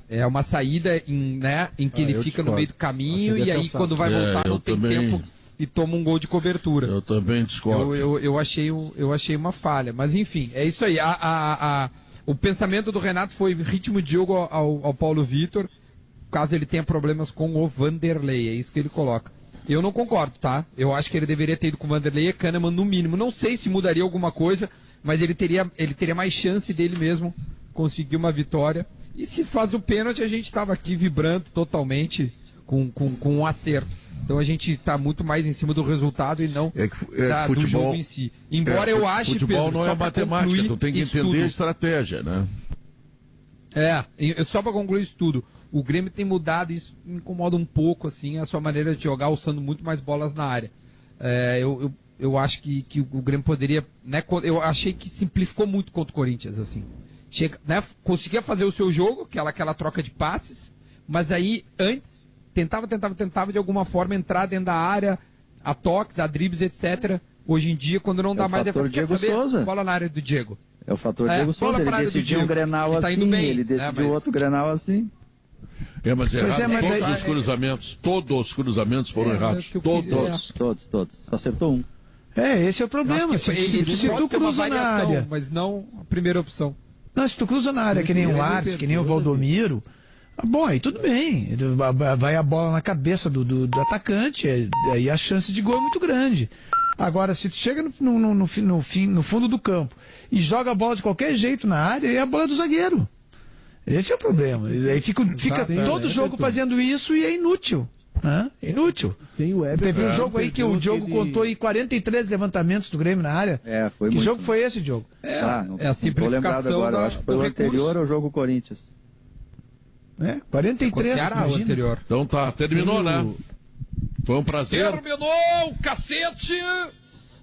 S3: É uma saída em que ele fica no meio do caminho e aí quando vai voltar não tem tempo e toma um gol de cobertura.
S2: Eu também discordo.
S3: Eu achei uma falha, mas enfim, é isso aí. O pensamento do Renato foi ritmo de jogo ao Paulo Vitor, caso ele tenha problemas com o Vanderlei, é isso que ele coloca. Eu não concordo, tá? Eu acho que ele deveria ter ido com o Vanderlei e Kahneman no mínimo. Não sei se mudaria alguma coisa, mas ele teria mais chance dele mesmo conseguir uma vitória. E se faz o pênalti, a gente estava aqui vibrando totalmente com um acerto. Então a gente está muito mais em cima do resultado e não
S2: futebol,
S3: do jogo em si. Embora eu ache,
S2: futebol
S3: Pedro,
S2: não é matemática, tu tem que entender a estratégia, né?
S3: Só para concluir isso tudo, o Grêmio tem mudado, isso me incomoda um pouco, assim, a sua maneira de jogar, alçando muito mais bolas na área. Eu acho que o Grêmio poderia, né, eu achei que simplificou muito contra o Corinthians, assim. Conseguia fazer o seu jogo, aquela troca de passes, mas aí antes tentava de alguma forma entrar dentro da área, a toques, a dribles, etc. Hoje em dia, quando não dá mais, depois quer saber,
S7: Souza.
S3: bola na área do Diego.
S7: É o fator Diego Souza, ele decidiu um Grenal assim, ele decidiu outro Grenal assim.
S2: Mas todos os cruzamentos foram errados.
S7: Todos. Só acertou um.
S6: Esse é o problema. Se tu cruza na área,
S3: mas não a primeira opção.
S6: Não, se tu cruza na área que nem o Arce, que nem o Valdomiro, bom, aí tudo bem. Vai a bola na cabeça do atacante, aí a chance de gol é muito grande. Agora, se tu chega no fundo do campo e joga a bola de qualquer jeito na área, aí a bola é do zagueiro. Esse é o problema. Aí fica todo jogo fazendo isso e é inútil. Né? Inútil. Teve um jogo aí que o Diogo contou aí 43 levantamentos do Grêmio na área.
S7: Foi
S6: que
S7: muito...
S6: jogo foi esse, Diogo?
S3: A simplificação
S7: agora, acho que foi o anterior ao jogo Corinthians.
S6: 43.
S3: Ceará, o anterior.
S2: Então tá, terminou, né? Foi um prazer.
S3: Terminou, cacete!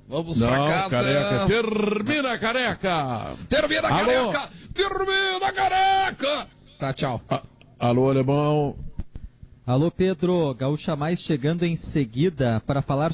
S3: Vamos pra casa.
S2: Careca. Termina, careca!
S3: Termina, careca! Termina, careca! Tá, tchau.
S2: Alô, alemão.
S16: Alô, Pedro. Gaúcha Mais chegando em seguida para falar